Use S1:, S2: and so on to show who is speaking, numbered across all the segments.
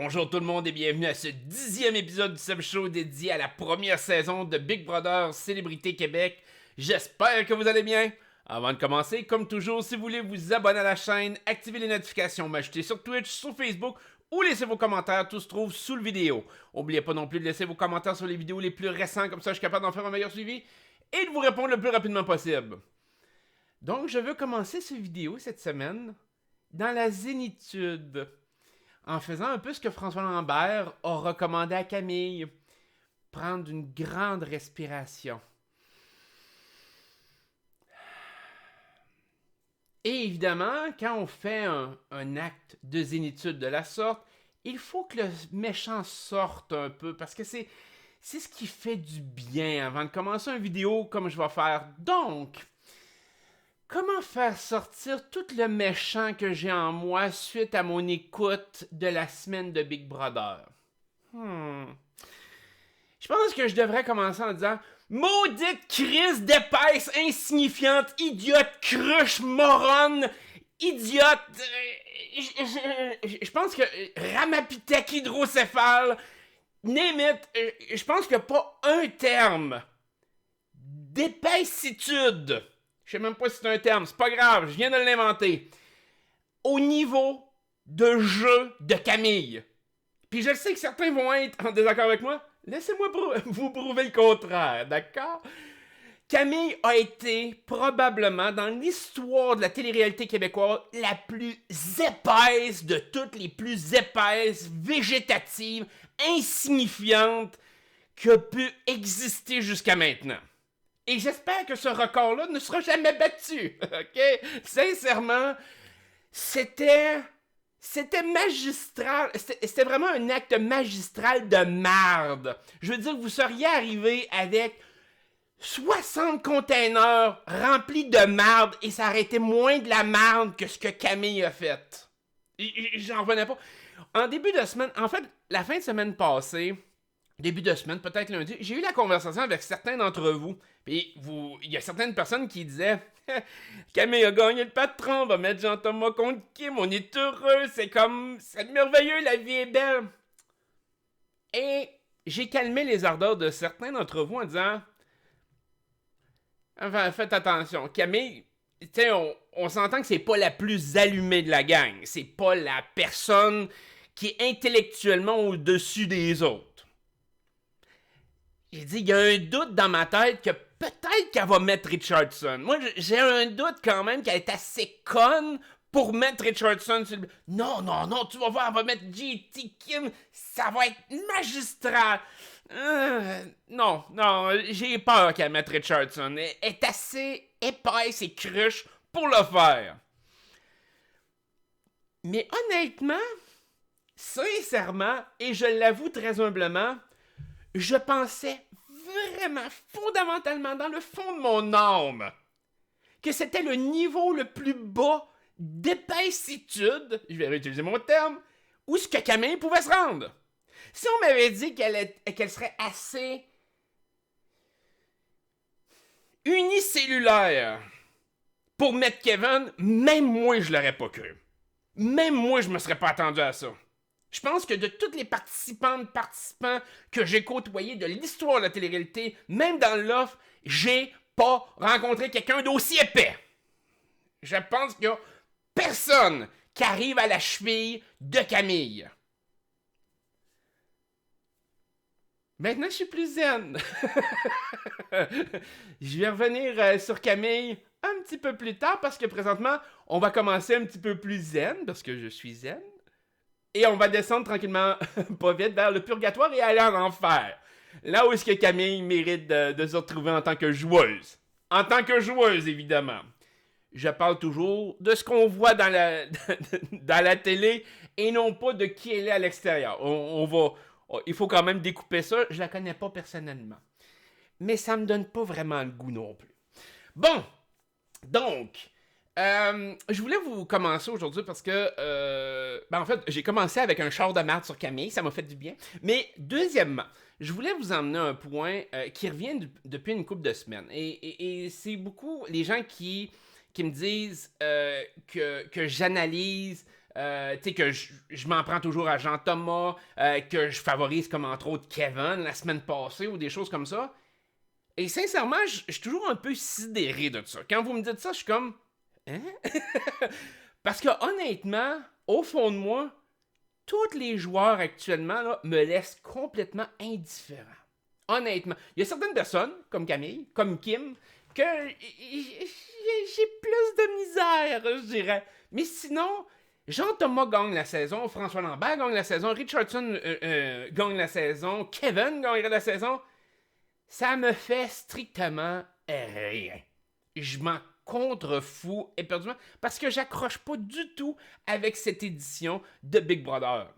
S1: Bonjour tout le monde et bienvenue à ce 10e épisode du Seb Show dédié à la première saison de Big Brother Célébrité Québec. J'espère que vous allez bien. Avant de commencer, comme toujours, si vous voulez vous abonner à la chaîne, activer les notifications, m'ajouter sur Twitch, sur Facebook ou laisser vos commentaires, tout se trouve sous le vidéo. N'oubliez pas non plus de laisser vos commentaires sur les vidéos les plus récents, comme ça je suis capable d'en faire un meilleur suivi et de vous répondre le plus rapidement possible. Donc je veux commencer cette vidéo cette semaine dans la zénitude, en faisant un peu ce que François Lambert a recommandé à Camille. Prendre une grande respiration. Et évidemment, quand on fait un acte de zénitude de la sorte, il faut que le méchant sorte un peu, parce que c'est ce qui fait du bien avant de commencer une vidéo comme je vais faire. Donc, comment faire sortir tout le méchant que j'ai en moi suite à mon écoute de la semaine de Big Brother? Je pense que je devrais commencer en disant « Maudite crise d'épaisse, insignifiante, idiote, cruche, moronne, idiote... Je pense que Ramapithèque hydrocéphale, name it, je pense qu'il n'y a pas un terme d'épaissitude. Je sais même pas si c'est un terme, c'est pas grave, je viens de l'inventer. Au niveau de jeu de Camille. Puis je sais que certains vont être en désaccord avec moi. Laissez-moi vous prouver le contraire, d'accord? Camille a été probablement dans l'histoire de la télé-réalité québécoise la plus épaisse de toutes les plus épaisses, végétatives, insignifiantes que pu exister jusqu'à maintenant. Et j'espère que ce record-là ne sera jamais battu, ok? Sincèrement, c'était magistral, c'était vraiment un acte magistral de marde. Je veux dire, vous seriez arrivé avec 60 containers remplis de marde et ça aurait été moins de la marde que ce que Camille a fait. J'en revenais pas. En début de semaine, en fait, la fin de semaine passée, début de semaine, peut-être lundi, j'ai eu la conversation avec certains d'entre vous. Puis il y a certaines personnes qui disaient Camille a gagné le patron, on va mettre Jean-Thomas contre Kim, on est heureux, c'est merveilleux, la vie est belle. Et j'ai calmé les ardeurs de certains d'entre vous en disant enfin, faites attention, Camille, tu sais, on s'entend que c'est pas la plus allumée de la gang, c'est pas la personne qui est intellectuellement au-dessus des autres. J'ai dit, il y a un doute dans ma tête que peut-être qu'elle va mettre Richardson. Moi, j'ai un doute quand même qu'elle est assez conne pour mettre Richardson sur le... Non, tu vas voir, elle va mettre JT Kim, ça va être magistral. Non, j'ai peur qu'elle mette Richardson. Elle est assez épaisse et cruche pour le faire. Mais honnêtement, sincèrement, et je l'avoue très humblement, je pensais vraiment, fondamentalement, dans le fond de mon âme, que c'était le niveau le plus bas d'épaissitude, je vais réutiliser mon terme, où ce que Camille pouvait se rendre. Si on m'avait dit qu'elle serait assez unicellulaire pour mettre Kevin, même moi je l'aurais pas cru. Même moi je me serais pas attendu à ça. Je pense que de toutes les participants que j'ai côtoyés de l'histoire de la télé-réalité, même dans l'offre, j'ai pas rencontré quelqu'un d'aussi épais. Je pense qu'il y a personne qui arrive à la cheville de Camille. Maintenant, je suis plus zen. Je vais revenir sur Camille un petit peu plus tard parce que présentement, on va commencer un petit peu plus zen parce que je suis zen. Et on va descendre tranquillement, pas vite, vers le purgatoire et aller en enfer. Là où est-ce que Camille mérite de se retrouver en tant que joueuse. En tant que joueuse, évidemment. Je parle toujours de ce qu'on voit dans la télé et non pas de qui elle est à l'extérieur. Il faut quand même découper ça. Je la connais pas personnellement. Mais ça me donne pas vraiment le goût non plus. Bon, donc... je voulais vous commencer aujourd'hui parce que, en fait, j'ai commencé avec un char de merde sur Camille, ça m'a fait du bien. Mais deuxièmement, je voulais vous emmener un point qui revient depuis une couple de semaines. Et c'est beaucoup les gens qui me disent que j'analyse Tu sais, que je m'en prends toujours à Jean-Thomas, que je favorise comme entre autres Kevin la semaine passée ou des choses comme ça. Et sincèrement, je suis toujours un peu sidéré de ça. Quand vous me dites ça, je suis comme... Hein? Parce que honnêtement, au fond de moi, tous les joueurs actuellement là, me laissent complètement indifférent. Honnêtement. Il y a certaines personnes, comme Camille, comme Kim, que j'ai plus de misère, je dirais. Mais sinon, Jean-Thomas gagne la saison, François Lambert gagne la saison, Richardson gagne la saison, Kevin gagne la saison. Ça me fait strictement rien. Je m'en contrefous éperdument parce que j'accroche pas du tout avec cette édition de Big Brother.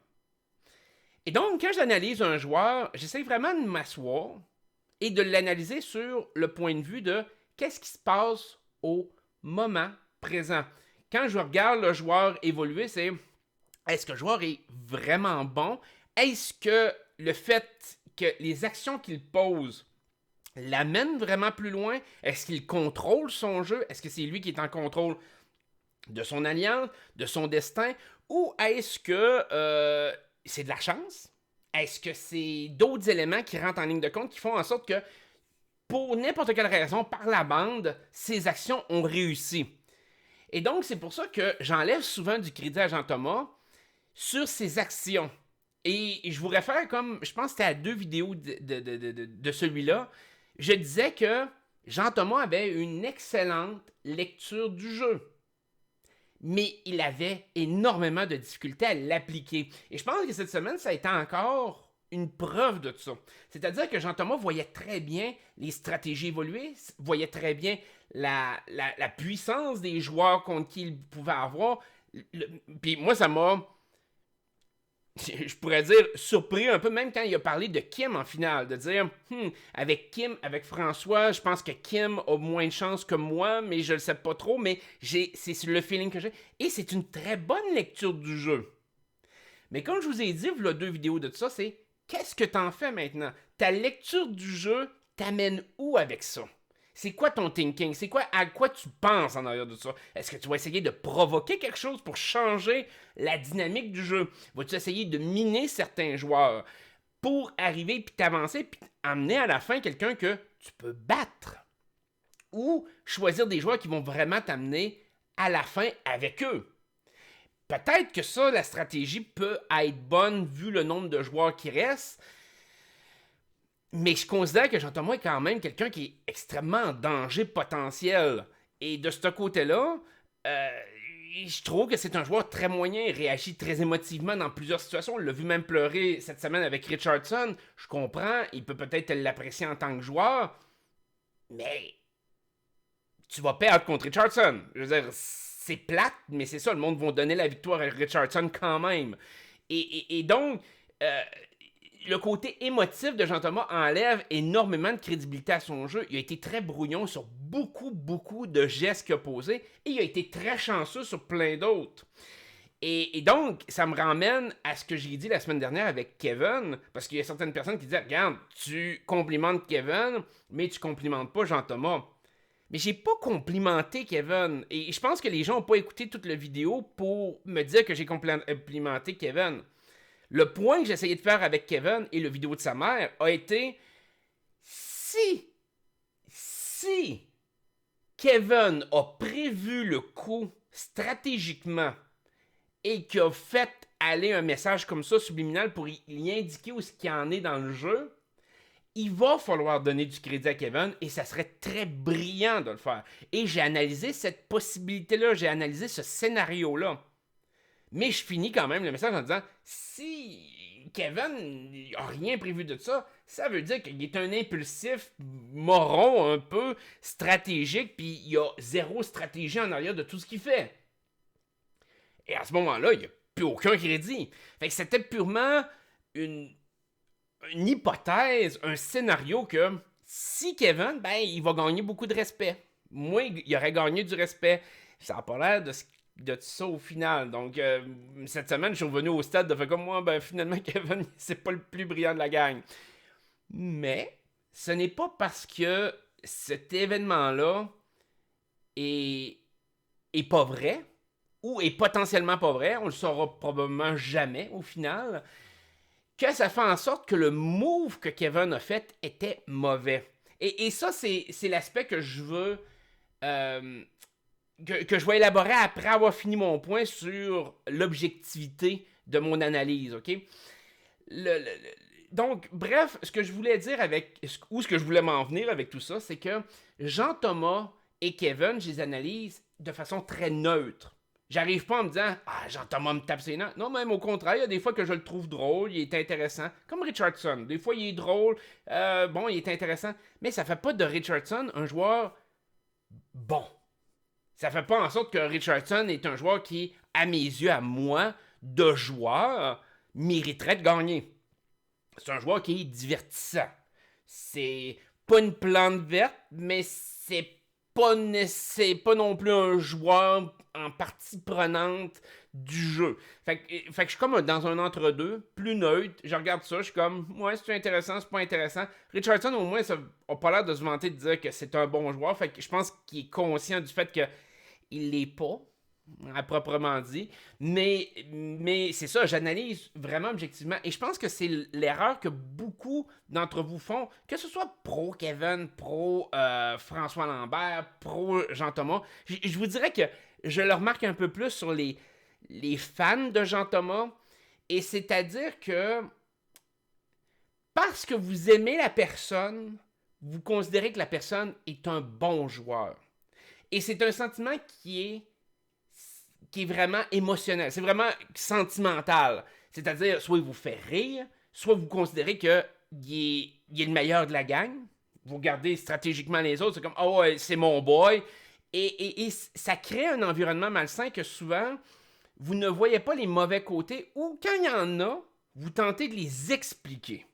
S1: Et donc, quand j'analyse un joueur, j'essaie vraiment de m'asseoir et de l'analyser sur le point de vue de qu'est-ce qui se passe au moment présent. Quand je regarde le joueur évoluer, c'est est-ce que le joueur est vraiment bon? Est-ce que le fait que les actions qu'il pose l'amènent vraiment plus loin? Est-ce qu'il contrôle son jeu? Est-ce que c'est lui qui est en contrôle de son alliance, de son destin? Ou est-ce que c'est de la chance? Est-ce que c'est d'autres éléments qui rentrent en ligne de compte qui font en sorte que, pour n'importe quelle raison, par la bande, ses actions ont réussi? Et donc, c'est pour ça que j'enlève souvent du crédit à Jean-Thomas sur ses actions. Et je vous réfère comme, je pense que c'était à 2 vidéos de celui-là, je disais que Jean-Thomas avait une excellente lecture du jeu. Mais il avait énormément de difficultés à l'appliquer. Et je pense que cette semaine, ça a été encore une preuve de ça. C'est-à-dire que Jean-Thomas voyait très bien les stratégies évoluer, voyait très bien la puissance des joueurs contre qui il pouvait avoir. Puis moi, ça m'a, je pourrais dire, surpris un peu, même quand il a parlé de Kim en finale, de dire, avec Kim, avec François, je pense que Kim a moins de chance que moi, mais je le sais pas trop, mais c'est le feeling que j'ai. Et c'est une très bonne lecture du jeu. Mais comme je vous ai dit, il y a 2 vidéos de ça, c'est qu'est-ce que t'en fais maintenant? Ta lecture du jeu t'amène où avec ça? C'est quoi ton thinking? C'est quoi, à quoi tu penses en arrière de ça? Est-ce que tu vas essayer de provoquer quelque chose pour changer la dynamique du jeu? Vas-tu essayer de miner certains joueurs pour arriver puis t'avancer puis amener à la fin quelqu'un que tu peux battre? Ou choisir des joueurs qui vont vraiment t'amener à la fin avec eux? Peut-être que ça, la stratégie peut être bonne vu le nombre de joueurs qui restent. Mais je considère que Jean-Thomas est quand même quelqu'un qui est extrêmement en danger potentiel. Et de ce côté-là, je trouve que c'est un joueur très moyen. Il réagit très émotivement dans plusieurs situations. On l'a vu même pleurer cette semaine avec Richardson. Je comprends, il peut peut-être l'apprécier en tant que joueur. Mais tu vas perdre contre Richardson. Je veux dire, c'est plate, mais c'est ça. Le monde va donner la victoire à Richardson quand même. Et donc... le côté émotif de Jean-Thomas enlève énormément de crédibilité à son jeu. Il a été très brouillon sur beaucoup de gestes qu'il a posés et il a été très chanceux sur plein d'autres. Et donc, ça me ramène à ce que j'ai dit la semaine dernière avec Kevin, parce qu'il y a certaines personnes qui disaient, regarde, tu complimentes Kevin, mais tu complimentes pas Jean-Thomas. Mais j'ai pas complimenté Kevin. Et je pense que les gens n'ont pas écouté toute la vidéo pour me dire que j'ai complimenté Kevin. Le point que j'essayais de faire avec Kevin et le vidéo de sa mère a été si Kevin a prévu le coup stratégiquement et qu'il a fait aller un message comme ça subliminal pour y indiquer où ce qu'il en est dans le jeu, il va falloir donner du crédit à Kevin et ça serait très brillant de le faire. Et j'ai analysé cette possibilité-là, j'ai analysé ce scénario-là. Mais je finis quand même le message en disant, si Kevin n'a rien prévu de ça, ça veut dire qu'il est un impulsif moron un peu stratégique, puis il y a zéro stratégie en arrière de tout ce qu'il fait. Et à ce moment-là, il n'y a plus aucun crédit. Fait que c'était purement une hypothèse, un scénario que si Kevin, ben, il va gagner beaucoup de respect. Moi, il aurait gagné du respect. Ça n'a pas l'air de ça au final. Donc, cette semaine, je suis revenu au stade de faire comme moi, ben finalement, Kevin, c'est pas le plus brillant de la gang. Mais, ce n'est pas parce que cet événement-là est pas vrai, ou est potentiellement pas vrai, on le saura probablement jamais au final, que ça fait en sorte que le move que Kevin a fait était mauvais. Et ça, c'est l'aspect que je veux... que je vais élaborer après avoir fini mon point sur l'objectivité de mon analyse, ok? Donc, bref, ce que je voulais dire avec... Ou ce que je voulais m'en venir avec tout ça, c'est que Jean-Thomas et Kevin, je les analyse de façon très neutre. J'arrive pas en me disant « Ah, Jean-Thomas me tape ses nerfs. » Non, même au contraire, il y a des fois que je le trouve drôle, il est intéressant. Comme Richardson. Des fois, il est drôle, bon, il est intéressant. Mais ça fait pas de Richardson un joueur bon. Ça fait pas en sorte que Richardson est un joueur qui, à mes yeux, à moi, de joueur, mériterait de gagner. C'est un joueur qui est divertissant. C'est pas une plante verte, mais c'est pas non plus un joueur en partie prenante du jeu. Fait que je suis comme dans un entre-deux, plus neutre. Je regarde ça, je suis comme, ouais, c'est intéressant, c'est pas intéressant. Richardson, au moins, ça a pas l'air de se vanter de dire que c'est un bon joueur. Fait que je pense qu'il est conscient du fait qu'il l'est pas, à proprement dit. Mais c'est ça, j'analyse vraiment objectivement. Et je pense que c'est l'erreur que beaucoup d'entre vous font, que ce soit pro Kevin, pro François Lambert, pro Jean-Thomas. Je vous dirais que je le remarque un peu plus sur les fans de Jean-Thomas. Et c'est-à-dire que parce que vous aimez la personne, vous considérez que la personne est un bon joueur. Et c'est un sentiment qui est vraiment émotionnel. C'est vraiment sentimental. C'est-à-dire, soit il vous fait rire, soit vous considérez qu'il est le meilleur de la gang. Vous regardez stratégiquement les autres, c'est comme « Oh, ouais, c'est mon boy ». Et ça crée un environnement malsain que souvent, vous ne voyez pas les mauvais côtés ou quand il y en a, vous tentez de les expliquer.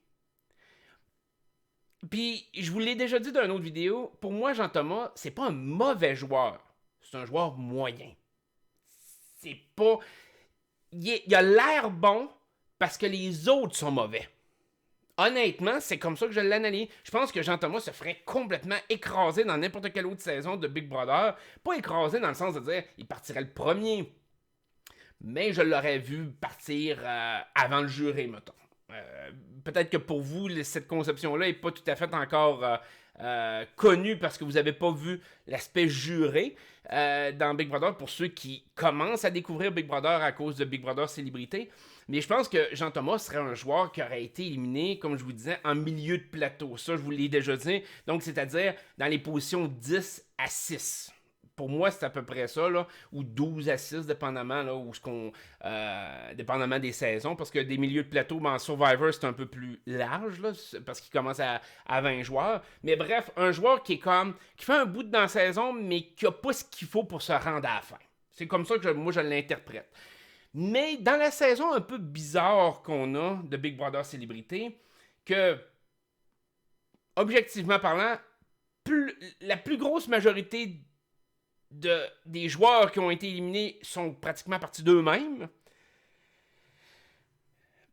S1: Puis, je vous l'ai déjà dit dans une autre vidéo, pour moi, Jean-Thomas, c'est pas un mauvais joueur. C'est un joueur moyen. C'est pas... Il a l'air bon parce que les autres sont mauvais. Honnêtement, c'est comme ça que je l'analyse. Je pense que Jean-Thomas se ferait complètement écraser dans n'importe quelle autre saison de Big Brother. Pas écraser dans le sens de dire il partirait le premier. Mais je l'aurais vu partir avant le juré, mettons. Peut-être que pour vous, cette conception-là n'est pas tout à fait encore connue parce que vous n'avez pas vu l'aspect juré dans Big Brother pour ceux qui commencent à découvrir Big Brother à cause de Big Brother Célébrité. Mais je pense que Jean-Thomas serait un joueur qui aurait été éliminé, comme je vous disais, en milieu de plateau. Ça, je vous l'ai déjà dit. Donc, c'est-à-dire dans les positions 10 à 6. Pour moi, c'est à peu près ça, là, ou 12 à 6, dépendamment, là, dépendamment des saisons, parce que des milieux de plateau, en Survivor, c'est un peu plus large, là, parce qu'il commence à 20 joueurs. Mais bref, un joueur qui fait un bout dans la saison, mais qui n'a pas ce qu'il faut pour se rendre à la fin. C'est comme ça que moi, je l'interprète. Mais dans la saison un peu bizarre qu'on a de Big Brother Célébrité, que, objectivement parlant, la plus grosse majorité des joueurs qui ont été éliminés sont pratiquement partis d'eux-mêmes,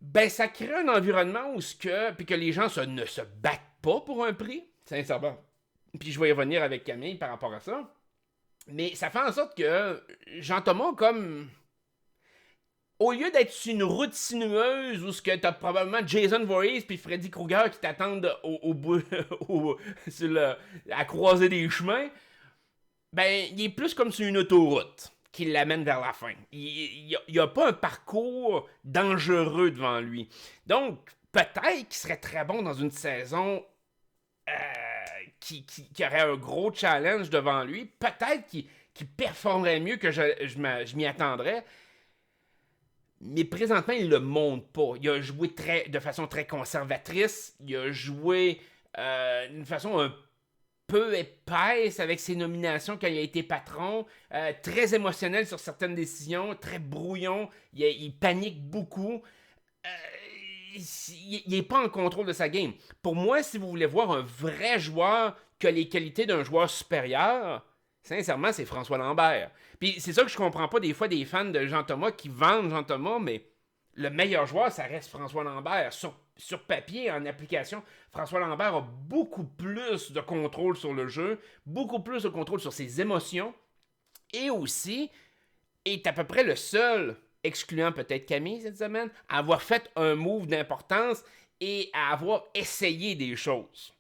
S1: ben ça crée un environnement où puis que les gens ne se battent pas pour un prix, sincèrement. Puis je vais y revenir avec Camille par rapport à ça. Mais ça fait en sorte que Jean-Thomas, comme... Au lieu d'être sur une route sinueuse où t'as probablement Jason Voorhees puis Freddy Krueger qui t'attendent au bout, à croiser des chemins, ben, il est plus comme sur une autoroute qui l'amène vers la fin. Il n'y a pas un parcours dangereux devant lui. Donc, peut-être qu'il serait très bon dans une saison qui aurait un gros challenge devant lui. Peut-être qu'il performerait mieux que je m'y attendrais. Mais présentement, il ne le montre pas. Il a joué de façon très conservatrice. Il a joué d'une façon un peu épaisse avec ses nominations quand il a été patron, très émotionnel sur certaines décisions, très brouillon, il panique beaucoup, il n'est pas en contrôle de sa game. Pour moi, si vous voulez voir un vrai joueur qui a les qualités d'un joueur supérieur, sincèrement, c'est François Lambert. Puis c'est ça que je comprends pas des fois des fans de Jean-Thomas qui vendent Jean-Thomas, mais le meilleur joueur, ça reste François Lambert. Sur papier, en application, François Lambert a beaucoup plus de contrôle sur le jeu, beaucoup plus de contrôle sur ses émotions, et aussi est à peu près le seul, excluant peut-être Camille cette semaine, à avoir fait un move d'importance et à avoir essayé des choses.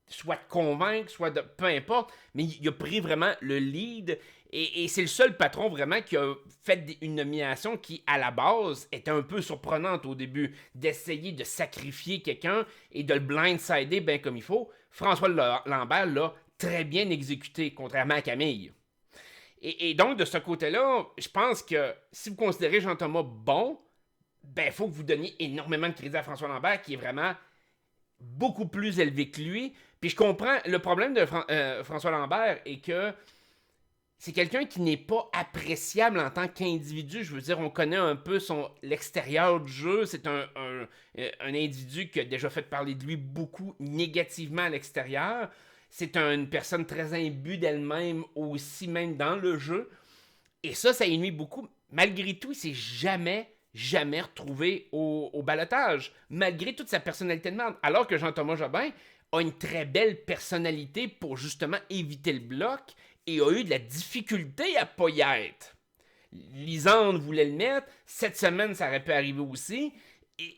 S1: Soit de convaincre, soit de... peu importe, mais il a pris vraiment le lead et c'est le seul patron vraiment qui a fait une nomination qui, à la base, était un peu surprenante au début, d'essayer de sacrifier quelqu'un et de le blindsider bien comme il faut. François Lambert l'a très bien exécuté, contrairement à Camille. Et donc, de ce côté-là, je pense que si vous considérez Jean-Thomas bon, ben, il faut que vous donniez énormément de crédit à François Lambert, qui est vraiment beaucoup plus élevé que lui. Puis je comprends, le problème de François Lambert est que c'est quelqu'un qui n'est pas appréciable en tant qu'individu. Je veux dire, on connaît un peu l'extérieur du jeu. C'est un individu qui a déjà fait parler de lui beaucoup négativement à l'extérieur. C'est une personne très imbue d'elle-même aussi, même dans le jeu. Et ça lui nuit beaucoup. Malgré tout, il s'est jamais retrouvé au balotage, malgré toute sa personnalité de merde. Alors que Jean-Thomas Jobin a une très belle personnalité pour justement éviter le bloc et a eu de la difficulté à pas y être. Lisande voulait le mettre, cette semaine ça aurait pu arriver aussi, et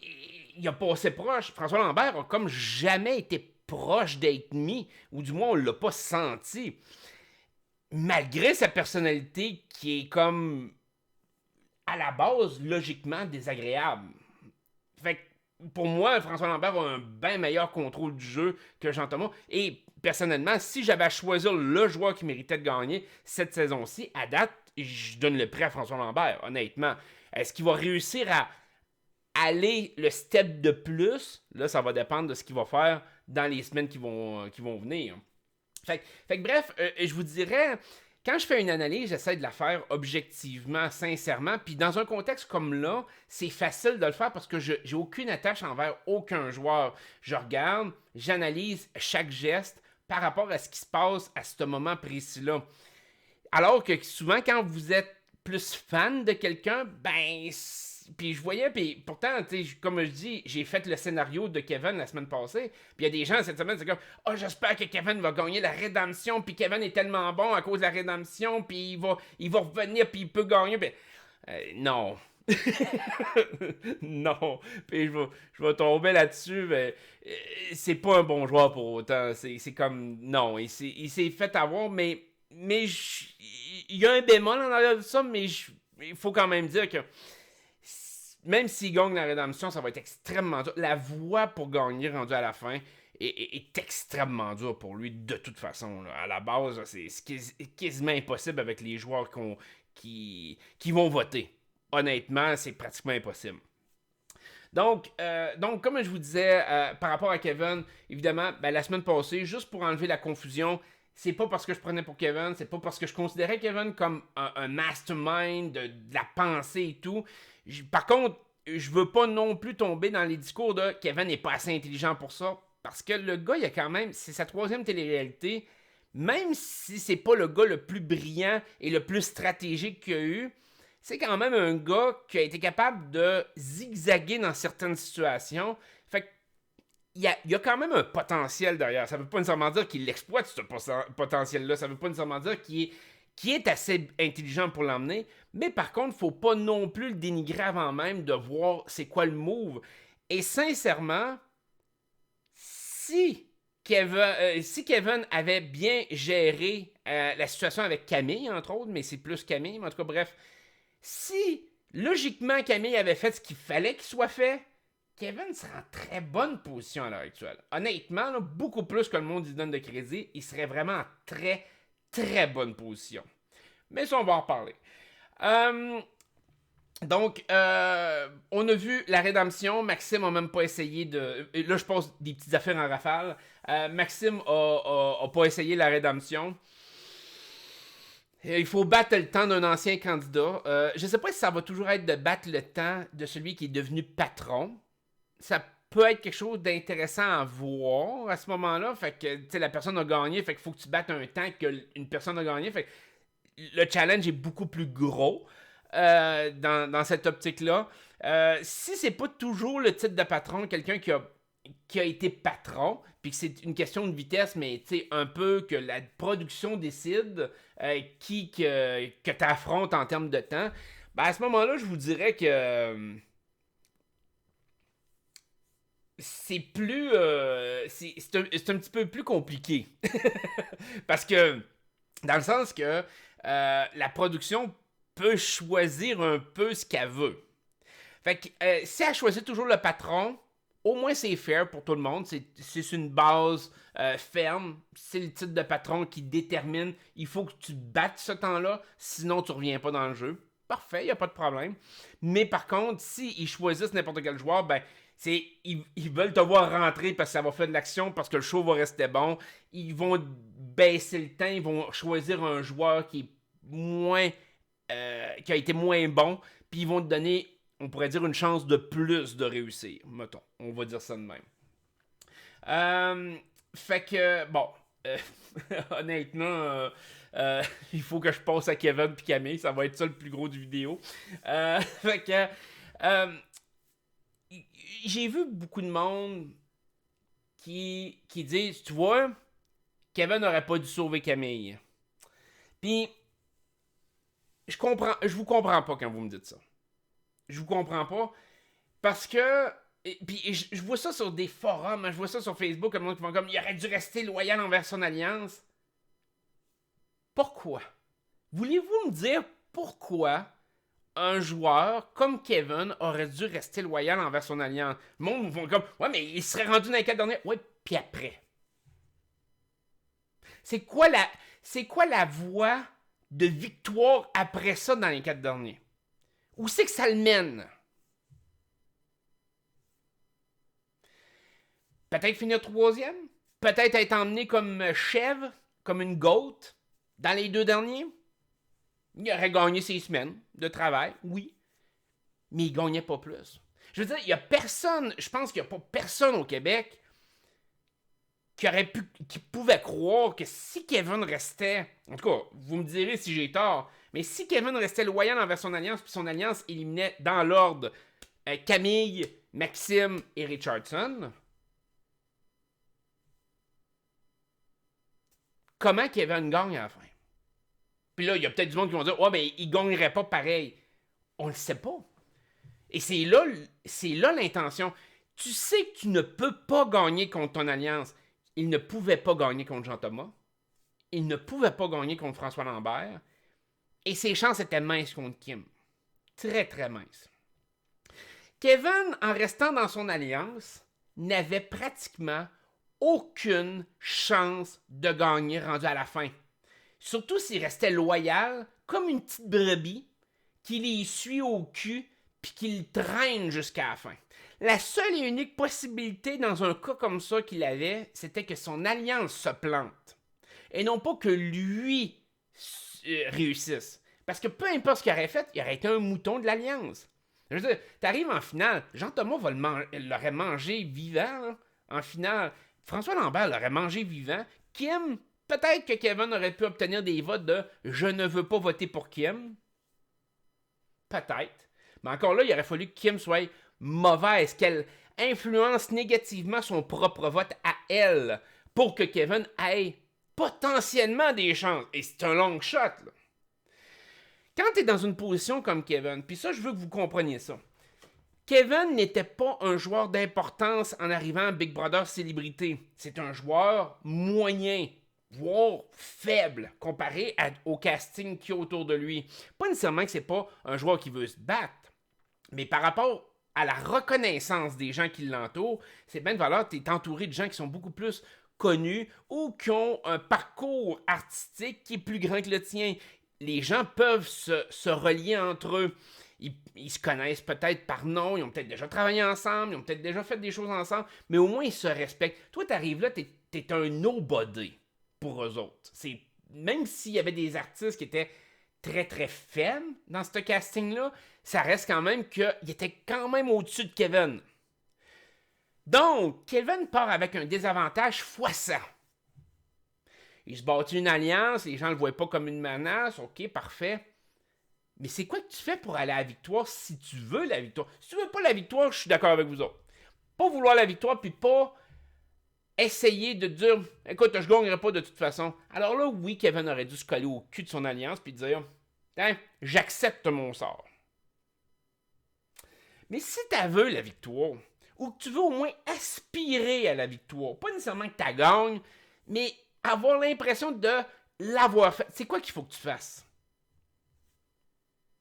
S1: il a passé proche. François Lambert a comme jamais été proche d'être mis, ou du moins on l'a pas senti. Malgré sa personnalité qui est comme à la base logiquement désagréable. Fait que pour moi, François Lambert a un bien meilleur contrôle du jeu que Jean-Thomas. Et personnellement, si j'avais à choisir le joueur qui méritait de gagner cette saison-ci, à date, je donne le prix à François Lambert, honnêtement. Est-ce qu'il va réussir à aller le step de plus? Là, ça va dépendre de ce qu'il va faire dans les semaines qui vont venir. Fait que bref, je vous dirais, quand je fais une analyse, j'essaie de la faire objectivement, sincèrement. Puis dans un contexte comme là, c'est facile de le faire parce que j'ai aucune attache envers aucun joueur. Je regarde, j'analyse chaque geste par rapport à ce qui se passe à ce moment précis-là. Alors que souvent, quand vous êtes plus fan de quelqu'un, ben... Puis je voyais, puis pourtant, comme je dis, j'ai fait le scénario de Kevin la semaine passée. Puis il y a des gens cette semaine, c'est comme « Oh, j'espère que Kevin va gagner la rédemption, puis Kevin est tellement bon à cause de la rédemption, puis il va revenir, puis il peut gagner. » Puis non. Non. Puis je vais tomber là-dessus, mais c'est pas un bon joueur pour autant. C'est comme... Non, il s'est fait avoir, mais il y a un bémol en arrière de ça, mais il faut quand même dire que même s'il gagne la rédemption, ça va être extrêmement dur. La voie pour gagner rendue à la fin est extrêmement dure pour lui de toute façon. Là. À la base, c'est quasiment impossible avec les joueurs qui vont voter. Honnêtement, c'est pratiquement impossible. Donc, comme je vous disais, par rapport à Kevin, évidemment, la semaine passée, juste pour enlever la confusion, c'est pas parce que je prenais pour Kevin, c'est pas parce que je considérais Kevin comme un mastermind de la pensée et tout. Par contre, je veux pas non plus tomber dans les discours de Kevin n'est pas assez intelligent pour ça. Parce que le gars, il a quand même, c'est sa 3e télé-réalité. Même si c'est pas le gars le plus brillant et le plus stratégique qu'il y a eu, c'est quand même un gars qui a été capable de zigzaguer dans certaines situations. Fait que il y a quand même un potentiel derrière. Ça veut pas nécessairement dire qu'il exploite ce potentiel-là. Ça veut pas nécessairement dire qu'il est assez intelligent pour l'emmener. Mais par contre, faut pas non plus le dénigrer avant même de voir c'est quoi le move. Et sincèrement, si Kevin avait bien géré la situation avec Camille, entre autres, mais c'est plus Camille, mais en tout cas, bref, si logiquement Camille avait fait ce qu'il fallait qu'il soit fait, Kevin serait en très bonne position à l'heure actuelle. Honnêtement, là, beaucoup plus que le monde lui donne de crédit, il serait vraiment en très, très bonne position. Mais ça, on va en reparler. Donc, on a vu la rédemption. Maxime a même pas essayé de... Là, je passe des petites affaires en rafale. Maxime a pas essayé la rédemption. Il faut battre le temps d'un ancien candidat. Je sais pas si ça va toujours être de battre le temps de celui qui est devenu patron. Ça peut être quelque chose d'intéressant à voir à ce moment-là. Fait que, tu sais, la personne a gagné, fait qu'il faut que tu battes un temps qu'une personne a gagné. Fait que le challenge est beaucoup plus gros dans cette optique-là. Si c'est pas toujours le titre de patron, quelqu'un qui a qui a été patron, puis que c'est une question de vitesse, mais tu sais, un peu que la production décide que tu affrontes en termes de temps, ben à ce moment-là, je vous dirais que c'est plus. C'est un petit peu plus compliqué. Parce que, dans le sens que la production peut choisir un peu ce qu'elle veut. Fait que si elle choisit toujours le patron, au moins c'est fair pour tout le monde. C'est une base ferme. C'est le titre de patron qui détermine. Il faut que tu battes ce temps-là, sinon tu reviens pas dans le jeu. Parfait, il n'y a pas de problème. Mais par contre, s'ils choisissent n'importe quel joueur, ben ils veulent te voir rentrer parce que ça va faire de l'action, parce que le show va rester bon. Ils vont baisser le temps, ils vont choisir un joueur qui est moins qui a été moins bon, puis ils vont te donner, on pourrait dire, une chance de plus de réussir, mettons. On va dire ça de même. Fait que, bon, honnêtement, il faut que je passe à Kevin puis Camille, ça va être ça le plus gros du vidéo. Fait que, j'ai vu beaucoup de monde qui disent, tu vois, Kevin n'aurait pas dû sauver Camille. Puis, je vous comprends pas quand vous me dites ça. Je vous comprends pas parce que puis je vois ça sur des forums, je vois ça sur Facebook comme qui font comme il aurait dû rester loyal envers son alliance. Pourquoi? Voulez-vous me dire pourquoi un joueur comme Kevin aurait dû rester loyal envers son alliance? Le monde vont comme ouais, mais il serait rendu dans les 4 derniers. Ouais, puis après. C'est quoi la voie de victoire après ça dans les 4 derniers? Où c'est que ça le mène? Peut-être finir troisième? Peut-être être emmené comme chèvre, comme une goat, dans les 2 derniers? Il aurait gagné 6 semaines de travail, oui. Mais il gagnait pas plus. Je veux dire, il y a personne, je pense qu'il n'y a pas personne au Québec qui pouvait croire que si Kevin restait, en tout cas, vous me direz si j'ai tort, mais si Kevin restait loyal envers son alliance, puis son alliance éliminait dans l'ordre Camille, Maxime et Richardson, comment Kevin gagne à la fin? Puis là, il y a peut-être du monde qui vont dire « Ouais, mais il gagnerait pas pareil. » On le sait pas. Et c'est là l'intention. Tu sais que tu ne peux pas gagner contre ton alliance. Il ne pouvait pas gagner contre Jean-Thomas. Il ne pouvait pas gagner contre François Lambert. Et ses chances étaient minces contre Kim. Très, très minces. Kevin, en restant dans son alliance, n'avait pratiquement aucune chance de gagner rendu à la fin. Surtout s'il restait loyal, comme une petite brebis, qui les suit au cul puis qui le traîne jusqu'à la fin. La seule et unique possibilité dans un cas comme ça qu'il avait, c'était que son alliance se plante. Et non pas que lui réussisse. Parce que peu importe ce qu'il aurait fait, il aurait été un mouton de l'alliance. Je veux dire, t'arrives en finale, Jean-Thomas l'aurait mangé vivant, là, en finale. François Lambert l'aurait mangé vivant. Kim, peut-être que Kevin aurait pu obtenir des votes de « je ne veux pas voter pour Kim ». Peut-être. Mais encore là, il aurait fallu que Kim soit mauvaise, qu'elle influence négativement son propre vote à elle pour que Kevin ait potentiellement des chances. Et c'est un long shot, là. Quand tu es dans une position comme Kevin, puis ça, je veux que vous compreniez ça. Kevin n'était pas un joueur d'importance en arrivant à Big Brother Célébrité. C'est un joueur moyen, voire faible, comparé au casting qu'il y a autour de lui. Pas nécessairement que c'est pas un joueur qui veut se battre, mais par rapport à la reconnaissance des gens qui l'entourent, c'est bien de valeur, tu es entouré de gens qui sont beaucoup plus connus ou qui ont un parcours artistique qui est plus grand que le tien. Les gens peuvent se relier entre eux. Ils se connaissent peut-être par nom, ils ont peut-être déjà travaillé ensemble, ils ont peut-être déjà fait des choses ensemble, mais au moins ils se respectent. Toi, t'arrives là, t'es un nobody pour eux autres. Même s'il y avait des artistes qui étaient très très faibles dans ce casting-là, ça reste quand même qu'il était quand même au-dessus de Kevin. Donc, Kevin part avec un désavantage x100. Il se bâtit une alliance, les gens ne le voient pas comme une menace, ok, parfait. Mais c'est quoi que tu fais pour aller à la victoire si tu veux la victoire? Si tu veux pas la victoire, je suis d'accord avec vous autres. Pas vouloir la victoire, puis pas essayer de dire « Écoute, je gagnerai pas de toute façon. » Alors là, oui, Kevin aurait dû se coller au cul de son alliance, puis dire « Hein, j'accepte mon sort. » Mais si tu veux la victoire, ou que tu veux au moins aspirer à la victoire, pas nécessairement que tu gagnes, mais avoir l'impression de l'avoir fait, c'est quoi qu'il faut que tu fasses?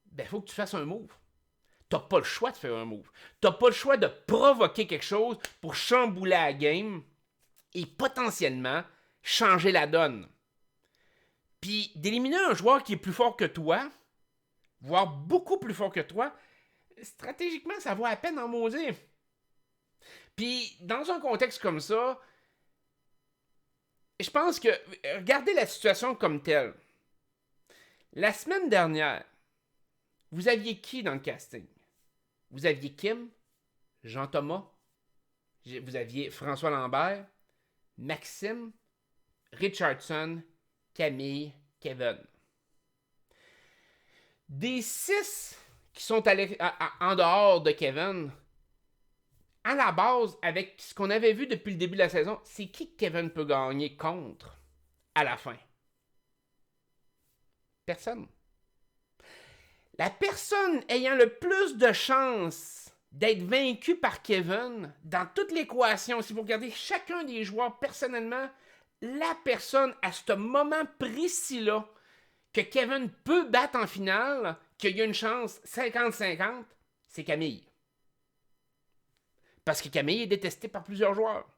S1: Ben, il faut que tu fasses un move. T'as pas le choix de faire un move. T'as pas le choix de provoquer quelque chose pour chambouler la game et potentiellement changer la donne. Puis d'éliminer un joueur qui est plus fort que toi, voire beaucoup plus fort que toi, stratégiquement, ça vaut à peine en maudire. Puis dans un contexte comme ça, je pense que, regardez la situation comme telle. La semaine dernière, vous aviez qui dans le casting? Vous aviez Kim, Jean-Thomas, vous aviez François Lambert, Maxime, Richardson, Camille, Kevin. Des 6 qui sont en dehors de Kevin, à la base, avec ce qu'on avait vu depuis le début de la saison, c'est qui que Kevin peut gagner contre à la fin? Personne. La personne ayant le plus de chances d'être vaincue par Kevin dans toute l'équation, si vous regardez chacun des joueurs personnellement, la personne à ce moment précis-là que Kevin peut battre en finale, qu'il y a une chance 50-50, c'est Camille. Parce que Camille est détestée par plusieurs joueurs.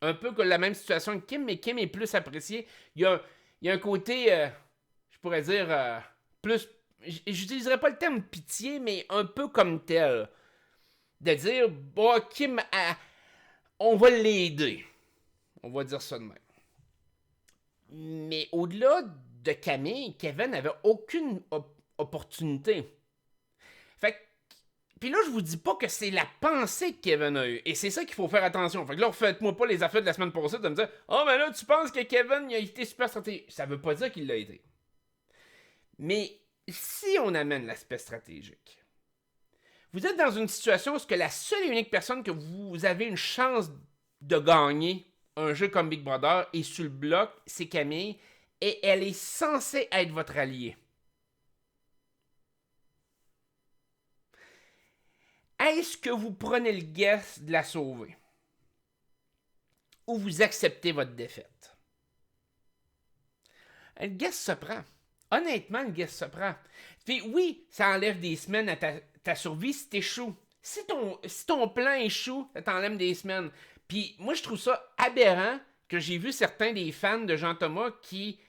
S1: Un peu comme la même situation que Kim, mais Kim est plus apprécié. Il y a un côté, je pourrais dire, plus... J'utiliserais pas le terme pitié, mais un peu comme tel. De dire, bon, Kim, on va l'aider. On va dire ça de même. Mais au-delà de Camille, Kevin n'avait aucune opportunité. Fait que, puis là, je vous dis pas que c'est la pensée que Kevin a eue. Et c'est ça qu'il faut faire attention. Fait que là, faites-moi pas les affaires de la semaine passée de me dire « Oh, mais là, tu penses que Kevin il a été super stratégique. » Ça veut pas dire qu'il l'a été. Mais si on amène l'aspect stratégique, vous êtes dans une situation où la seule et unique personne que vous avez une chance de gagner un jeu comme Big Brother est sur le bloc, c'est Camille, et elle est censée être votre alliée. Est-ce que vous prenez le guess de la sauver? Ou vous acceptez votre défaite? Le guess se prend. Honnêtement, le guess se prend. Puis oui, ça enlève des semaines à ta survie si t'échoues. Si ton plan échoue, ça t'enlève des semaines. Puis moi, je trouve ça aberrant que j'ai vu certains des fans de Jean-Thomas qui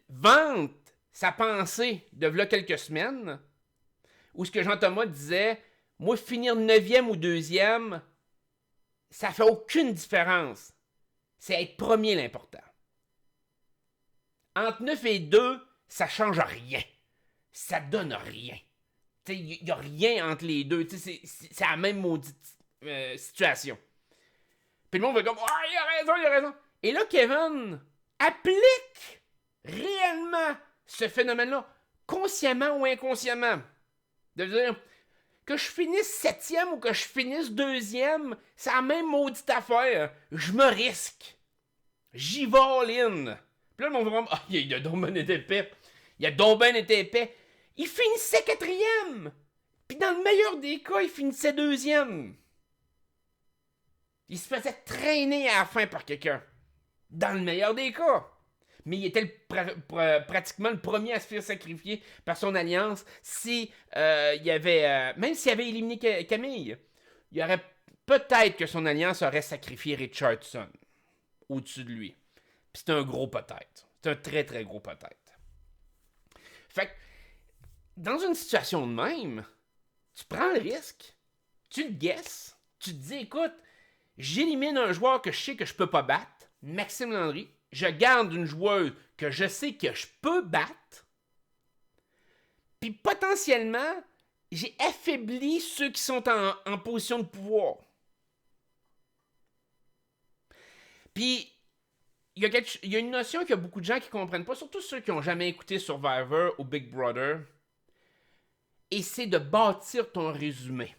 S1: vantent sa pensée de v'là quelques semaines, où ce que Jean-Thomas disait, moi, finir 9e ou 2e, ça fait aucune différence. C'est être premier l'important. Entre 9 et 2, ça change rien. Ça donne rien. Il n'y a rien entre les deux. C'est la même maudite situation. Puis le monde va comme « Ah, il a raison. » Et là, Kevin applique réellement ce phénomène-là, consciemment ou inconsciemment. De dire que je finisse 7e ou que je finisse 2e, c'est la même maudite affaire. Je me risque. J'y vais all-in. Puis là, le monde va comme « Ah, il a donc bien été épais. Il a donc bien été épais. » Il finissait 4e. Puis dans le meilleur des cas, il finissait 2e. Il se faisait traîner à la fin par quelqu'un. Dans le meilleur des cas. Mais il était pratiquement le premier à se faire sacrifier par son alliance si il avait... même s'il avait éliminé Camille, il y aurait peut-être que son alliance aurait sacrifié Richardson au-dessus de lui. Puis c'est un gros peut-être. C'est un très très gros peut-être. Fait que, dans une situation de même, tu prends le risque, tu le guesses, tu te dis, écoute, j'élimine un joueur que je sais que je peux pas battre, Maxime Landry, je garde une joueuse que je sais que je peux battre, puis potentiellement, j'ai affaibli ceux qui sont en position de pouvoir. Puis, il y a une notion qu'il y a beaucoup de gens qui ne comprennent pas, surtout ceux qui n'ont jamais écouté Survivor ou Big Brother, et c'est de bâtir ton résumé.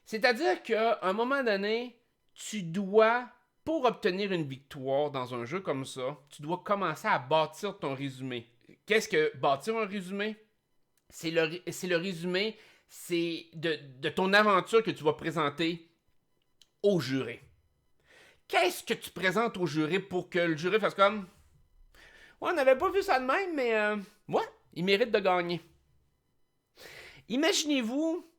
S1: C'est-à-dire qu'à un moment donné, tu dois, pour obtenir une victoire dans un jeu comme ça, tu dois commencer à bâtir ton résumé. Qu'est-ce que bâtir un résumé? C'est le résumé, c'est de ton aventure que tu vas présenter au jury. Qu'est-ce que tu présentes au jury pour que le jury fasse comme... Ouais, on n'avait pas vu ça de même, mais... ouais, il mérite de gagner. Imaginez-vous,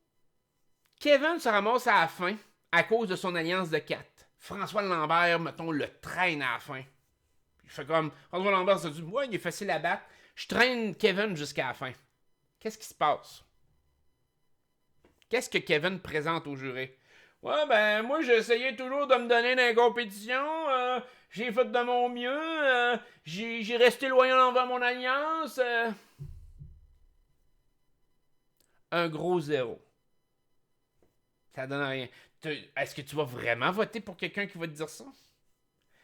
S1: Kevin se ramasse à la fin à cause de son alliance de 4. François Lambert, mettons, le traîne à la fin. Il fait comme... François Lambert se dit, ouais, il est facile à battre. Je traîne Kevin jusqu'à la fin. Qu'est-ce qui se passe? Qu'est-ce que Kevin présente au jury? Ouais, ben, moi, j'ai essayé toujours de me donner dans les compétitions. J'ai fait de mon mieux. J'ai resté loyal envers mon alliance. Un gros zéro. Ça donne rien. Est-ce que tu vas vraiment voter pour quelqu'un qui va te dire ça?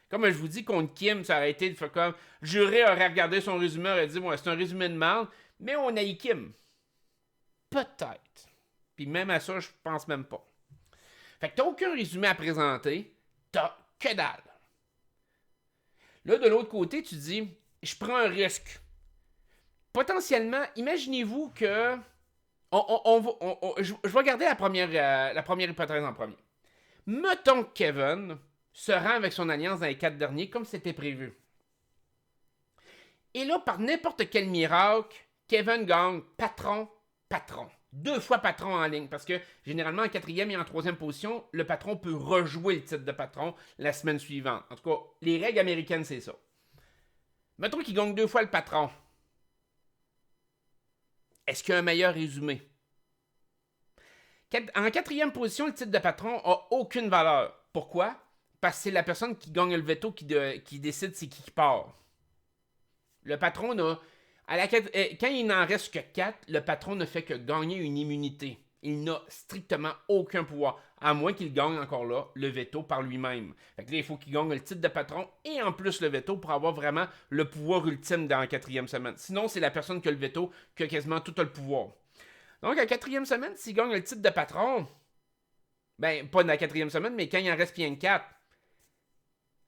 S1: Comme je vous dis, contre Kim, ça aurait été de faire comme... Le jury aurait regardé son résumé, aurait dit, ouais, c'est un résumé de merde, mais on a eu Kim. Peut-être. Puis même à ça, je pense même pas. Fait que t'as aucun résumé à présenter, t'as que dalle. Là, de l'autre côté, tu dis, je prends un risque. Potentiellement, imaginez-vous que... je vais regarder la première hypothèse en premier. Mettons que Kevin se rend avec son alliance dans les 4 derniers, comme c'était prévu. Et là, par n'importe quel miracle, Kevin gagne patron. 2 fois patron en ligne, parce que généralement en 4e et en 3e position, le patron peut rejouer le titre de patron la semaine suivante. En tout cas, les règles américaines, c'est ça. Mettons qu'il gagne 2 fois le patron. Est-ce qu'il y a un meilleur résumé? En 4e position, le titre de patron n'a aucune valeur. Pourquoi? Parce que c'est la personne qui gagne le veto qui décide c'est qui part. Le patron n'a... quand il n'en reste que 4, le patron ne fait que gagner une immunité. Il n'a strictement aucun pouvoir, à moins qu'il gagne encore là le veto par lui-même. Fait que là, il faut qu'il gagne le titre de patron et en plus le veto pour avoir vraiment le pouvoir ultime dans la 4e semaine. Sinon, c'est la personne qui a le veto qui a quasiment tout le pouvoir. Donc, en 4e semaine, s'il gagne le titre de patron, ben, pas dans la 4e semaine, mais quand il en reste bien 4,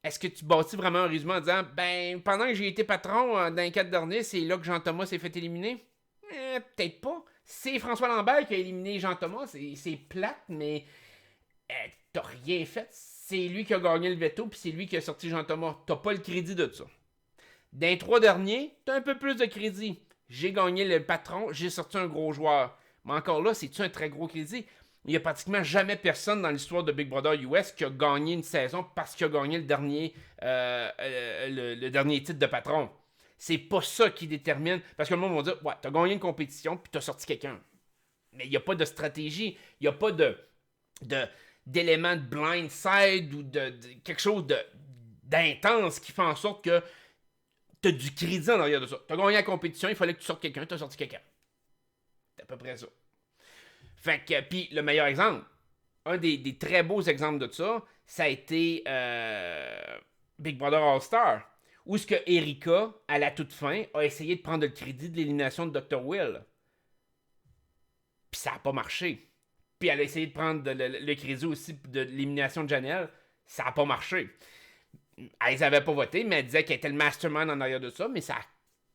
S1: est-ce que tu bâtis vraiment un résumé en disant, ben, pendant que j'ai été patron dans les 4 derniers, c'est là que Jean-Thomas s'est fait éliminer? Peut-être pas. C'est François Lambert qui a éliminé Jean-Thomas. C'est plate, mais t'as rien fait. C'est lui qui a gagné le veto, puis c'est lui qui a sorti Jean-Thomas. T'as pas le crédit de ça. Dans les 3 derniers, t'as un peu plus de crédit. J'ai gagné le patron, j'ai sorti un gros joueur. Mais encore là, c'est-tu un très gros crédit? Il n'y a pratiquement jamais personne dans l'histoire de Big Brother US qui a gagné une saison parce qu'il a gagné le dernier titre de patron. C'est pas ça qui détermine. Parce que le monde va dire, ouais, t'as gagné une compétition puis t'as sorti quelqu'un. Mais il n'y a pas de stratégie. Il n'y a pas d'élément de blindside ou de quelque chose d'intense qui fait en sorte que t'as du crédit en arrière de ça. T'as gagné la compétition, il fallait que tu sortes quelqu'un, t'as sorti quelqu'un. C'est à peu près ça. Fait que, puis le meilleur exemple, un des très beaux exemples de ça, ça a été Big Brother All-Star, où ce que Erika, à la toute fin, a essayé de prendre le crédit de l'élimination de Dr. Will. Puis ça n'a pas marché. Puis elle a essayé de prendre le crédit aussi de l'élimination de Janelle, ça n'a pas marché. Elles n'avaient pas voté, mais elle disait qu'elle était le mastermind en arrière de ça, mais ça a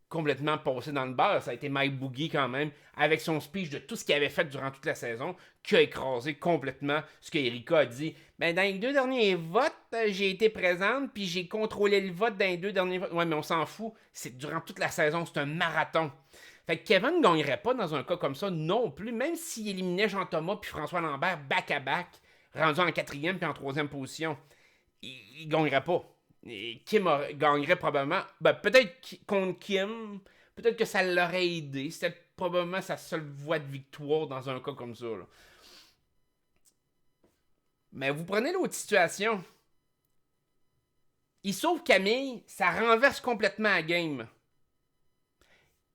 S1: complètement passé dans le beurre. Ça a été Mike Boogie quand même, avec son speech de tout ce qu'il avait fait durant toute la saison, qui a écrasé complètement ce que Erika a dit. Ben, dans les 2 derniers votes, j'ai été présente, puis j'ai contrôlé le vote dans les 2 derniers votes. Ouais, mais on s'en fout. C'est durant toute la saison, c'est un marathon. Fait que Kevin ne gagnerait pas dans un cas comme ça non plus, même s'il éliminait Jean-Thomas puis François Lambert back-à-back, rendu en 4e puis en 3e position. Il gagnerait pas. Et Kim gagnerait probablement. Ben, peut-être contre Kim, peut-être que ça l'aurait aidé. C'était probablement sa seule voie de victoire dans un cas comme ça. Là. Mais vous prenez l'autre situation. Il sauve Camille, ça renverse complètement la game.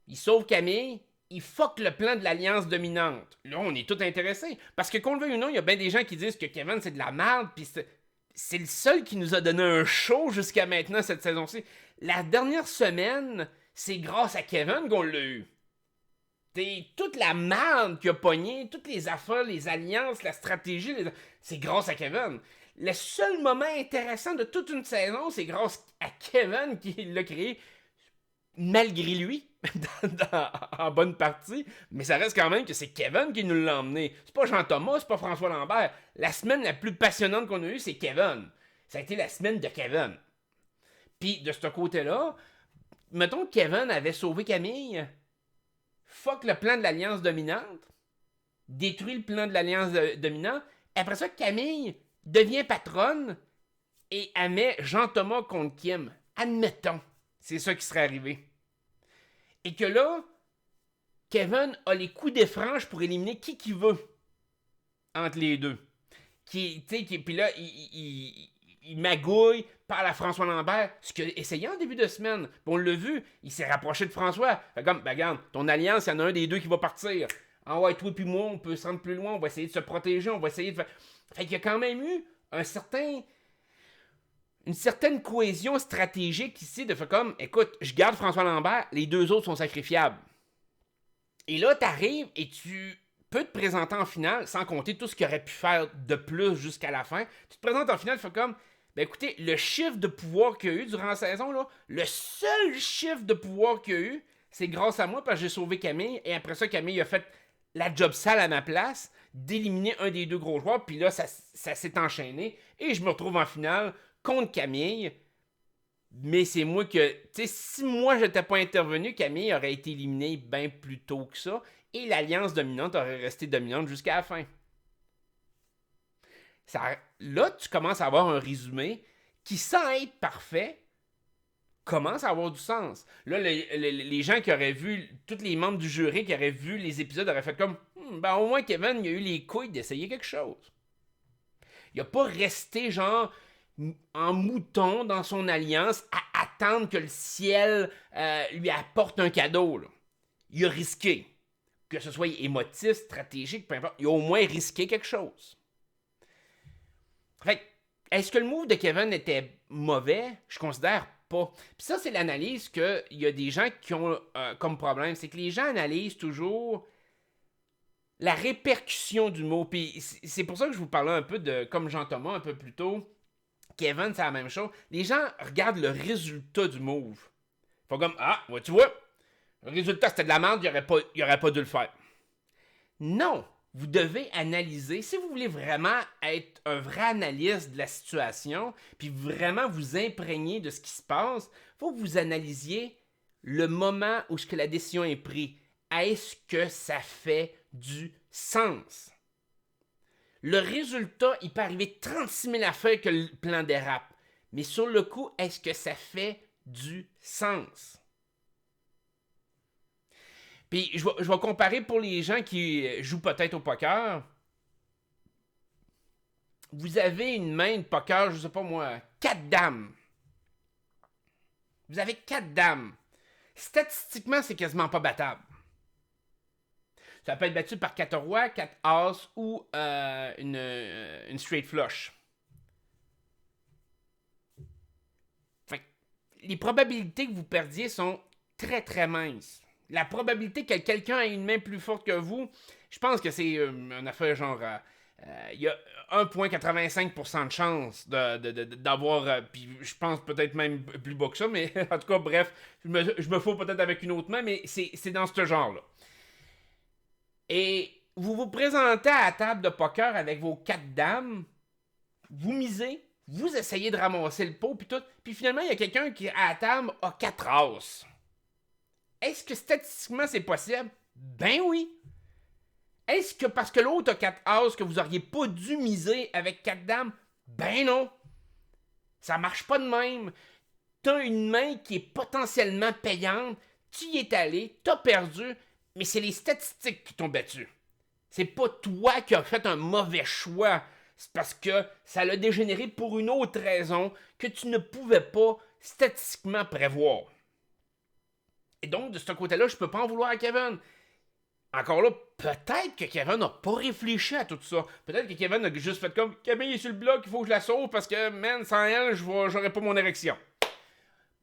S1: Il sauve Camille, il fuck le plan de l'alliance dominante. Là, on est tous intéressés. Parce que qu'on le veuille ou non, il y a bien des gens qui disent que Kevin, c'est de la merde, puis c'est le seul qui nous a donné un show jusqu'à maintenant cette saison-ci. La dernière semaine, c'est grâce à Kevin qu'on l'a eu. toute la merde qu'il a pognée, toutes les affaires, les alliances, la stratégie, c'est grâce à Kevin. Le seul moment intéressant de toute une saison, c'est grâce à Kevin qui l'a créé, malgré lui, en bonne partie, mais ça reste quand même que c'est Kevin qui nous l'a emmené. C'est pas Jean-Thomas, c'est pas François Lambert. La semaine la plus passionnante qu'on a eue, c'est Kevin. Ça a été la semaine de Kevin. Puis de ce côté-là, mettons que Kevin avait sauvé Camille, fuck le plan de l'Alliance dominante, détruit le plan de l'Alliance dominante, après ça, Camille devient patronne et elle met Jean-Thomas contre Kim. Admettons, c'est ça qui serait arrivé. Et que là, Kevin a les coups des franges pour éliminer qui veut entre les deux. Puis là, il magouille, parle à François Lambert, ce qu'il a essayé en début de semaine. Puis on l'a vu, il s'est rapproché de François. Fait comme, ben regarde, ton alliance, il y en a un des deux qui va partir. Ah ouais, toi puis moi, on peut se rendre plus loin, on va essayer de se protéger, on va essayer de faire... Fait qu'il y a quand même eu une certaine cohésion stratégique ici de faire comme, écoute, je garde François Lambert, les deux autres sont sacrifiables. Et là, t'arrives et tu peux te présenter en finale, sans compter tout ce qu'il aurait pu faire de plus jusqu'à la fin. Tu te présentes en finale, tu fais comme, ben écoutez, le chiffre de pouvoir qu'il y a eu durant la saison, là, le seul chiffre de pouvoir qu'il y a eu, c'est grâce à moi parce que j'ai sauvé Camille, et après ça, Camille a fait la job sale à ma place, d'éliminer un des deux gros joueurs, puis là, ça s'est enchaîné, et je me retrouve en finale contre Camille, mais c'est moi que, tu sais, si moi j'étais pas intervenu, Camille aurait été éliminée bien plus tôt que ça, et l'alliance dominante aurait resté dominante jusqu'à la fin. Là, tu commences à avoir un résumé qui, sans être parfait, commence à avoir du sens. Là, les gens qui auraient vu, tous les membres du jury qui auraient vu les épisodes auraient fait comme, ben au moins Kevin, il a eu les couilles d'essayer quelque chose. Il a pas resté genre en mouton dans son alliance à attendre que le ciel lui apporte un cadeau. Là. Il a risqué. Que ce soit émotif, stratégique, peu importe, il a au moins risqué quelque chose. Fait est-ce que le move de Kevin était mauvais? Je considère pas. Puis ça, c'est l'analyse qu'il y a des gens qui ont comme problème. C'est que les gens analysent toujours la répercussion du mot. Puis c'est pour ça que je vous parlais un peu de, comme Jean-Thomas un peu plus tôt, Kevin, c'est la même chose. Les gens regardent le résultat du move. Ils font comme, ah, ouais, tu vois, le résultat c'était de la merde, il aurait pas dû le faire. Non! Vous devez analyser, si vous voulez vraiment être un vrai analyste de la situation, puis vraiment vous imprégner de ce qui se passe, il faut que vous analysiez le moment où la décision est prise. Est-ce que ça fait du sens? Le résultat, il peut arriver 36 000 affaires que le plan dérape. Mais sur le coup, est-ce que ça fait du sens? Puis je vais comparer pour les gens qui jouent peut-être au poker. Vous avez une main de poker, je sais pas moi, 4 dames. Vous avez 4 dames. Statistiquement, c'est quasiment pas battable. Ça peut être battu par 4 rois, 4 as ou une straight flush. Fait, les probabilités que vous perdiez sont très très minces. La probabilité que quelqu'un ait une main plus forte que vous, je pense que c'est une affaire genre... il y a 1,85% de chance d'avoir... puis je pense peut-être même plus bas que ça, mais en tout cas, bref, je me fous peut-être avec une autre main, mais c'est dans ce genre-là. Et vous vous présentez à la table de poker avec vos 4 dames, vous misez, vous essayez de ramasser le pot, puis tout, puis finalement, il y a quelqu'un qui, à la table, a 4 as. Est-ce que statistiquement c'est possible? Ben oui. Est-ce que parce que l'autre a 4 as que vous auriez pas dû miser avec 4 dames? Ben non. Ça marche pas de même. T'as une main qui est potentiellement payante, tu y es allé, t'as perdu, mais c'est les statistiques qui t'ont battu. C'est pas toi qui as fait un mauvais choix. C'est parce que ça l'a dégénéré pour une autre raison que tu ne pouvais pas statistiquement prévoir. Et donc, de ce côté-là, je peux pas en vouloir à Kevin. Encore là, peut-être que Kevin n'a pas réfléchi à tout ça. Peut-être que Kevin a juste fait comme Camille est sur le bloc, il faut que je la sauve parce que, man, sans elle, j'aurais pas mon érection.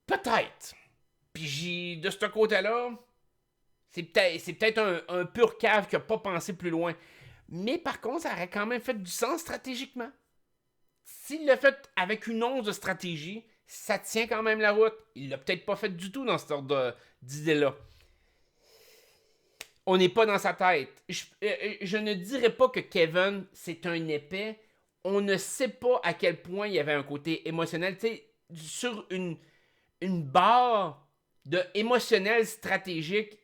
S1: Peut-être. Puis de ce côté-là, C'est peut-être un pur cave qui n'a pas pensé plus loin. Mais par contre, ça aurait quand même fait du sens stratégiquement. S'il l'a fait avec une once de stratégie, ça tient quand même la route. Il l'a peut-être pas fait du tout dans cette ordre d'idée-là. On n'est pas dans sa tête. Je ne dirais pas que Kevin, c'est un épais. On ne sait pas à quel point il y avait un côté émotionnel. Tu sais, sur une barre de émotionnel stratégique,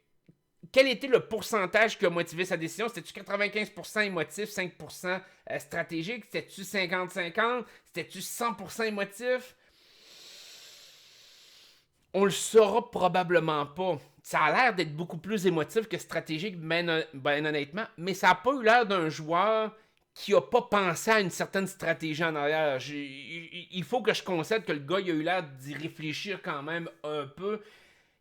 S1: quel était le pourcentage qui a motivé sa décision? C'était-tu 95% émotif, 5% stratégique? C'était-tu 50-50? C'était-tu 100% émotif? On le saura probablement pas. Ça a l'air d'être beaucoup plus émotif que stratégique, ben honnêtement, mais ça n'a pas eu l'air d'un joueur qui a pas pensé à une certaine stratégie en arrière. Il faut que je concède que le gars il a eu l'air d'y réfléchir quand même un peu,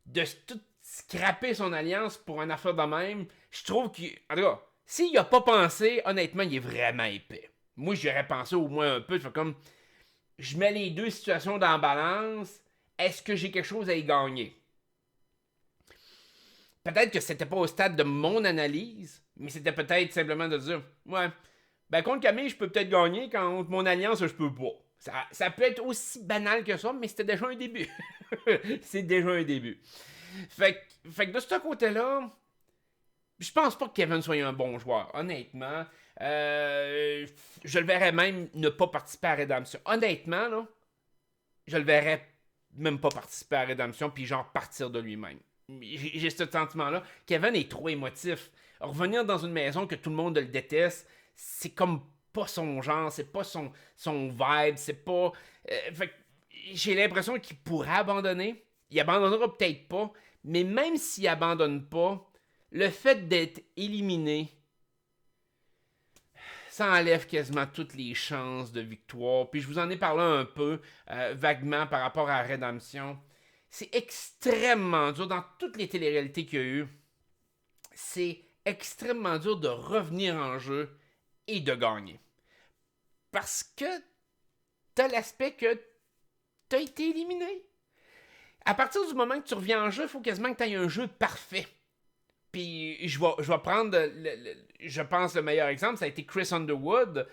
S1: de tout scraper son alliance pour une affaire de même. Je trouve qu'il... En tout cas, s'il a pas pensé, honnêtement, il est vraiment épais. Moi, j'aurais pensé au moins un peu. Je fais comme... Je mets les deux situations dans la balance. Est-ce que j'ai quelque chose à y gagner? Peut-être que c'était pas au stade de mon analyse, mais c'était peut-être simplement de dire, ouais, ben contre Camille, je peux peut-être gagner, contre mon alliance, je peux pas. Ça peut être aussi banal que ça, mais c'était déjà un début. C'est déjà un début. Fait que de ce côté-là, je pense pas que Kevin soit un bon joueur, honnêtement. Je le verrais même ne pas participer à Redemption. Honnêtement, là, je le verrais même pas participer à Redemption, puis genre partir de lui-même. J'ai ce sentiment-là. Kevin est trop émotif. Revenir dans une maison que tout le monde le déteste, c'est comme pas son genre, c'est pas son vibe, c'est pas... fait que j'ai l'impression qu'il pourrait abandonner. Il abandonnera peut-être pas, mais même s'il abandonne pas, le fait d'être éliminé, ça enlève quasiment toutes les chances de victoire. Puis je vous en ai parlé un peu vaguement par rapport à Redemption. C'est extrêmement dur dans toutes les téléréalités qu'il y a eu. C'est extrêmement dur de revenir en jeu et de gagner. Parce que t'as l'aspect que t'as été éliminé. À partir du moment que tu reviens en jeu, il faut quasiment que tu aies un jeu parfait. Puis je vais prendre, je pense, le meilleur exemple, ça a été Chris Underwood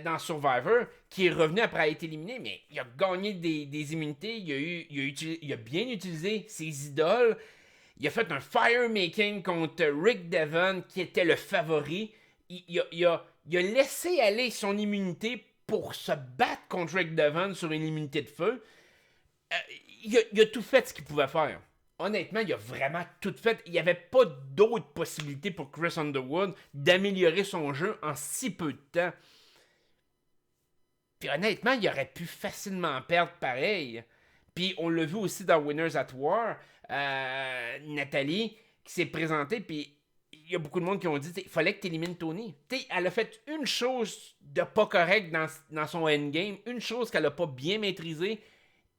S1: dans Survivor, qui est revenu après avoir été éliminé, mais il a gagné des immunités, il a bien utilisé ses idoles, il a fait un fire-making contre Rick Devon, qui était le favori, il a laissé aller son immunité pour se battre contre Rick Devon sur une immunité de feu. Il a tout fait ce qu'il pouvait faire. Honnêtement, il a vraiment tout fait. Il n'y avait pas d'autre possibilité pour Chris Underwood d'améliorer son jeu en si peu de temps. Puis honnêtement, il aurait pu facilement perdre pareil. Puis on l'a vu aussi dans Winners at War. Nathalie qui s'est présentée, puis il y a beaucoup de monde qui ont dit il fallait que tu élimines Tony. T'sais, elle a fait une chose de pas correct dans son endgame, une chose qu'elle a pas bien maîtrisée,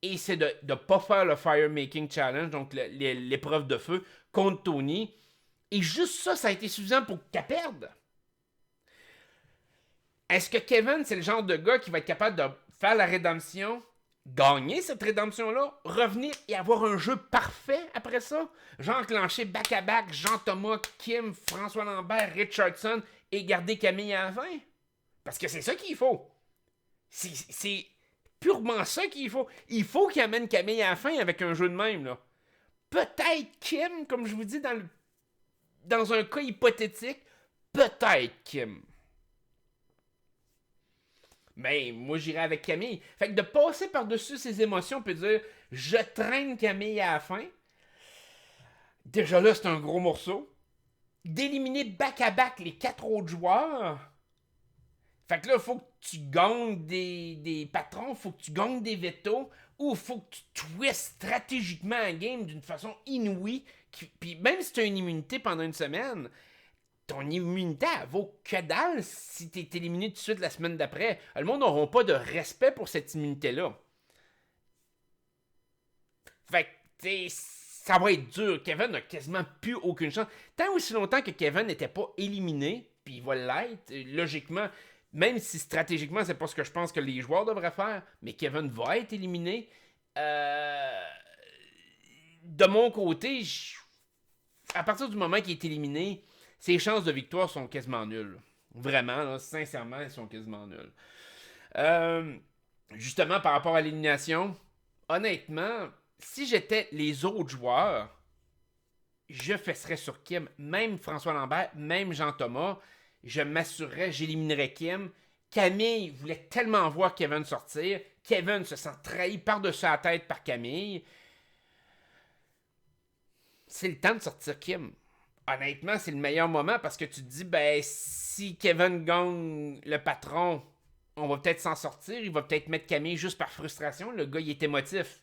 S1: et c'est de ne pas faire le Fire Making Challenge, donc l'épreuve de feu, contre Tony. Et juste ça, ça a été suffisant pour qu'elle perde. Est-ce que Kevin, c'est le genre de gars qui va être capable de faire la rédemption, gagner cette rédemption-là, revenir et avoir un jeu parfait après ça? Genre enclencher back-à-back Jean-Thomas, Kim, François Lambert, Richardson et garder Camille à la fin? Parce que c'est ça qu'il faut. C'est purement ça qu'il faut. Il faut qu'il amène Camille à la fin avec un jeu de même, là. Peut-être Kim, comme je vous dis, dans un cas hypothétique, peut-être Kim. Mais moi, j'irais avec Camille. Fait que de passer par-dessus ses émotions, puis dire « Je traîne Camille à la fin », déjà là, c'est un gros morceau. D'éliminer back-à-back les 4 autres joueurs. Fait que là, il faut que tu gagnes des patrons, faut que tu gagnes des veto, ou faut que tu twistes stratégiquement un game d'une façon inouïe. Puis même si tu as une immunité pendant une semaine, ton immunité, elle vaut que dalle si tu es éliminé tout de suite la semaine d'après. Le monde n'aura pas de respect pour cette immunité-là. Fait que, ça va être dur. Kevin n'a quasiment plus aucune chance. Tant aussi longtemps que Kevin n'était pas éliminé, puis il va l'être, logiquement, même si stratégiquement, c'est pas ce que je pense que les joueurs devraient faire, mais Kevin va être éliminé. De mon côté, à partir du moment qu'il est éliminé, ses chances de victoire sont quasiment nulles. Vraiment, là, sincèrement, elles sont quasiment nulles. Justement, par rapport à l'élimination, honnêtement, si j'étais les autres joueurs, je fesserais sur Kim. Même François Lambert, même Jean-Thomas, je m'assurerais, j'éliminerais Kim. Camille voulait tellement voir Kevin sortir. Kevin se sent trahi par-dessus la tête par Camille. C'est le temps de sortir Kim. Honnêtement, c'est le meilleur moment parce que tu te dis, ben, si Kevin gagne le patron, on va peut-être s'en sortir. Il va peut-être mettre Camille juste par frustration. Le gars, il est émotif.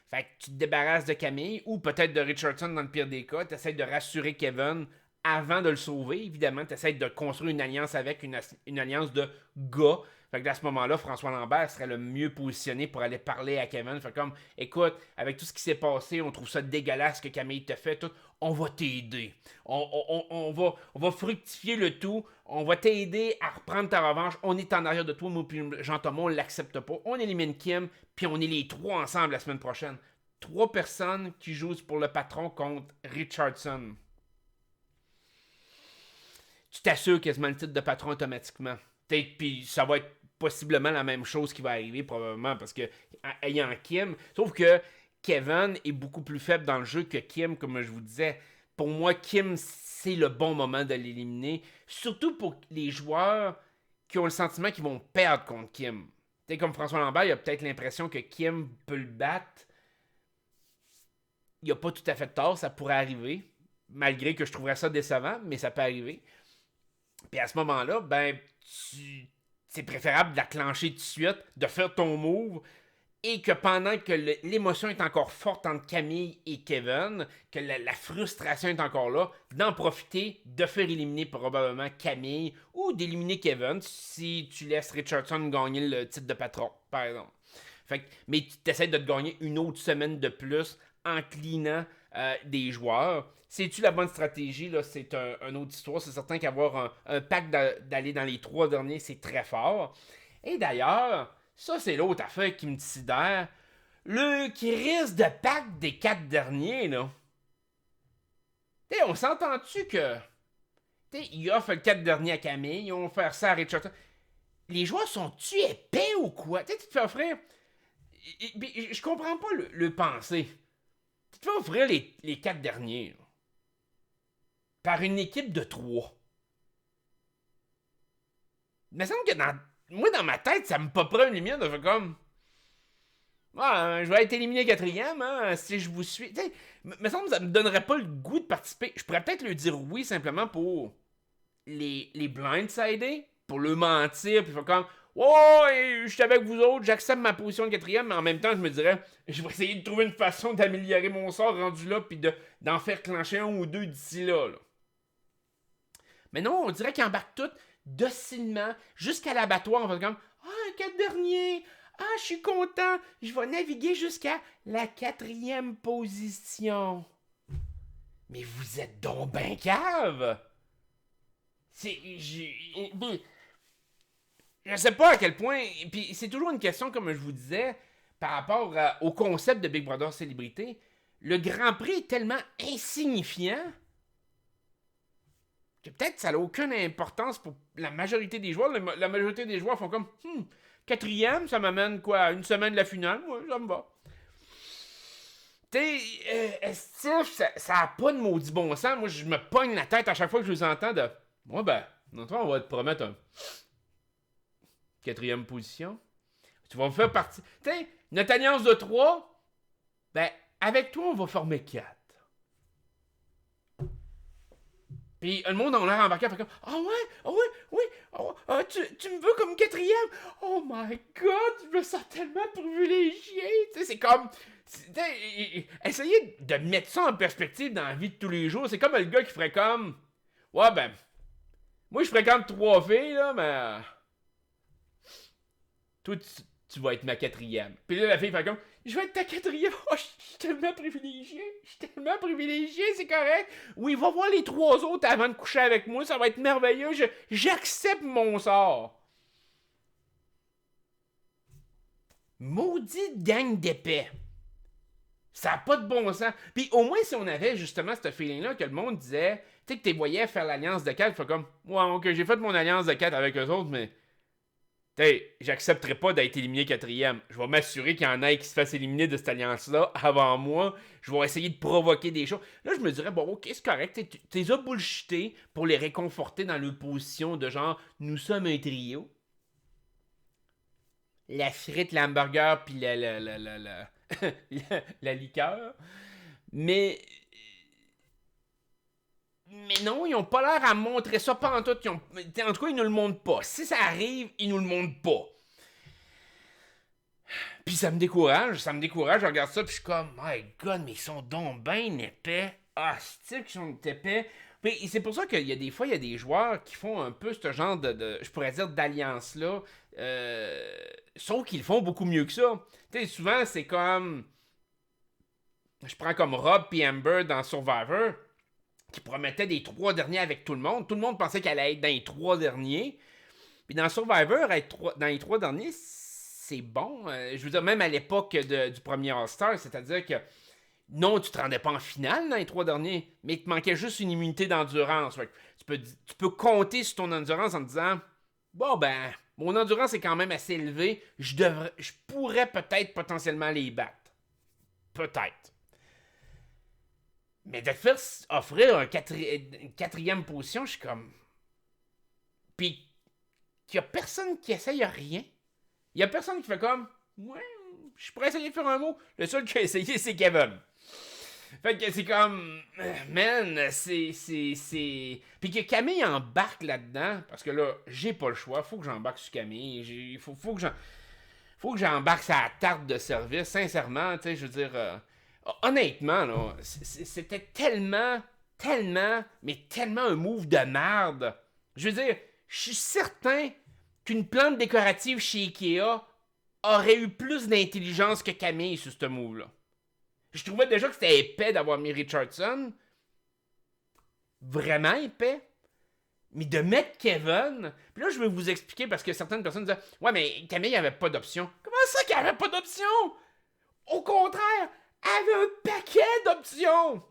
S1: Fait que tu te débarrasses de Camille ou peut-être de Richardson dans le pire des cas. Tu essaies de rassurer Kevin avant de le sauver. Évidemment, tu essaies de construire une alliance avec une alliance de gars. Fait que à ce moment-là, François Lambert serait le mieux positionné pour aller parler à Kevin. Fait comme, écoute, avec tout ce qui s'est passé, on trouve ça dégueulasse ce que Camille te fait. Tout, on va t'aider. On va fructifier le tout. On va t'aider à reprendre ta revanche. On est en arrière de toi, moi puis Jean-Thomas, on l'accepte pas. On élimine Kim, puis on est les trois ensemble la semaine prochaine. 3 personnes qui jouent pour le patron contre Richardson. Tu t'assures quasiment le titre de patron automatiquement. Puis ça va être possiblement la même chose qui va arriver probablement parce que ayant Kim, sauf que Kevin est beaucoup plus faible dans le jeu que Kim, comme je vous disais. Pour moi, Kim, c'est le bon moment de l'éliminer. Surtout pour les joueurs qui ont le sentiment qu'ils vont perdre contre Kim. T'sais, comme François Lambert, il a peut-être l'impression que Kim peut le battre. Il n'a pas tout à fait tort, ça pourrait arriver. Malgré que je trouverais ça décevant, mais ça peut arriver. Puis à ce moment-là, ben, c'est préférable d'acclencher tout de suite, de faire ton move, et que pendant que l'émotion est encore forte entre Camille et Kevin, que la frustration est encore là, d'en profiter, de faire éliminer probablement Camille, ou d'éliminer Kevin si tu laisses Richardson gagner le titre de patron, par exemple. Mais tu essaies de te gagner une autre semaine de plus en cleanant des joueurs. C'est-tu la bonne stratégie? Là, c'est une autre histoire. C'est certain qu'avoir un pack d'aller dans les 3 derniers, c'est très fort. Et d'ailleurs, ça, c'est l'autre affaire qui me sidère. Qui risque de pack des 4 derniers, là. T'sais, on s'entend-tu que... il offre le 4 derniers à Camille, ils vont faire ça à Richardson. Les joueurs sont-tu épais ou quoi? Tu te fais offrir... Je comprends pas le penser. Tu te fais offrir les 4 derniers, là, par une équipe de 3. Il me semble que dans ma tête, ça me popperait une lumière de faire comme... je vais être éliminé 4e, hein, si je vous suis. Tu sais, me semble que ça me donnerait pas le goût de participer. Je pourrais peut-être lui dire oui simplement pour les blindsider, pour le mentir, puis faire comme... Ouais, je suis avec vous autres, j'accepte ma position de 4e, mais en même temps, je me dirais, je vais essayer de trouver une façon d'améliorer mon sort rendu là, puis d'en faire clencher un ou deux d'ici là. Mais non, on dirait qu'ils embarquent tout docilement jusqu'à l'abattoir. On va comme, 4 derniers, je suis content, je vais naviguer jusqu'à la 4e position. Mais vous êtes donc ben cave! Je sais pas à quel point. Puis c'est toujours une question, comme je vous disais, par rapport au concept de Big Brother Célébrité. Le Grand Prix est tellement insignifiant que peut-être ça n'a aucune importance pour la majorité des joueurs. La majorité des joueurs font comme 4e, ça m'amène quoi? Une semaine de la finale? Ouais, ça me va. Steve, ça a pas de maudit bon sens. Moi, je me pogne la tête à chaque fois que je vous entends de. Ouais, ben, on va te promettre un 4e position. Tu vas me faire partie. Tiens, notre alliance de 3, ben, avec toi, on va former 4. Puis le monde en l'air embarqué, fait comme tu me veux comme 4e? Oh my god, je me sens tellement privilégié. Tu sais, c'est comme. Essayez de mettre ça en perspective dans la vie de tous les jours. C'est comme le gars qui ferait comme. Ouais, ben. Moi, je fréquente 3 filles, là, mais. Toi, tu vas être ma 4e. Puis là, la fille fait comme, je vais être ta 4e. Oh, je suis tellement privilégié. C'est correct. Oui, va voir les 3 autres avant de coucher avec moi. Ça va être merveilleux. J'accepte mon sort. Maudite gang d'épais. Ça n'a pas de bon sens. Puis au moins, si on avait justement ce feeling-là, que le monde disait, tu sais, que tu voyais faire l'alliance de 4, fait comme, ouais, ok, j'ai fait mon alliance de 4 avec eux autres, mais, tu sais, j'accepterai pas d'être éliminé quatrième. Je vais m'assurer qu'il y en ait qui se fassent éliminer de cette alliance-là avant moi. Je vais essayer de provoquer des choses. Là, je me dirais, bon, ok, c'est correct, tu les as bullshité pour les réconforter dans leur position de genre, nous sommes un trio. La frite, l'hamburger, puis la liqueur. Mais. Mais non, ils ont pas l'air à montrer ça pas en tout. En tout cas, ils nous le montrent pas. Si ça arrive, ils nous le montrent pas. Puis ça me décourage. Je regarde ça, puis je suis comme, my god, mais ils sont donc bien épais. Ah, c'est qu'ils sont épais. Puis c'est pour ça qu'il y a des fois, il y a des joueurs qui font un peu ce genre je pourrais dire, d'alliance-là. Sauf qu'ils le font beaucoup mieux que ça. Tu sais, souvent, c'est comme. Je prends comme Rob et Amber dans Survivor, qui promettaient des 3 derniers avec tout le monde. Tout le monde pensait qu'elle allait être dans les 3 derniers. Puis dans Survivor, être dans les 3 derniers, c'est bon. Je veux dire, même à l'époque du premier All-Star, c'est-à-dire que non, tu te rendais pas en finale dans les 3 derniers, mais il te manquait juste une immunité d'endurance. Tu peux compter sur ton endurance en te disant, bon ben, mon endurance est quand même assez élevée, je pourrais peut-être potentiellement les battre. Peut-être. Mais de te faire offrir une quatrième position, je suis comme. Puis, il y a personne qui essaye rien. Il y a personne qui fait comme. Ouais, je pourrais essayer de faire un mot. Le seul qui a essayé, c'est Kevin. Fait que c'est comme. Man, c'est. Puis que Camille embarque là-dedans. Parce que là, j'ai pas le choix. Faut que j'embarque sur Camille. Faut que j'embarque sa tarte de service. Sincèrement, tu sais, je veux dire. Honnêtement, là, c'était tellement, mais tellement un move de merde. Je veux dire, je suis certain qu'une plante décorative chez Ikea aurait eu plus d'intelligence que Camille sur ce move-là. Je trouvais déjà que c'était épais d'avoir mis Richardson. Vraiment épais. Mais de mettre Kevin. Puis là, je vais vous expliquer parce que certaines personnes disent, ouais, mais Camille avait pas d'option. Comment ça qu'elle avait pas d'option? Au contraire, elle avait un paquet d'options.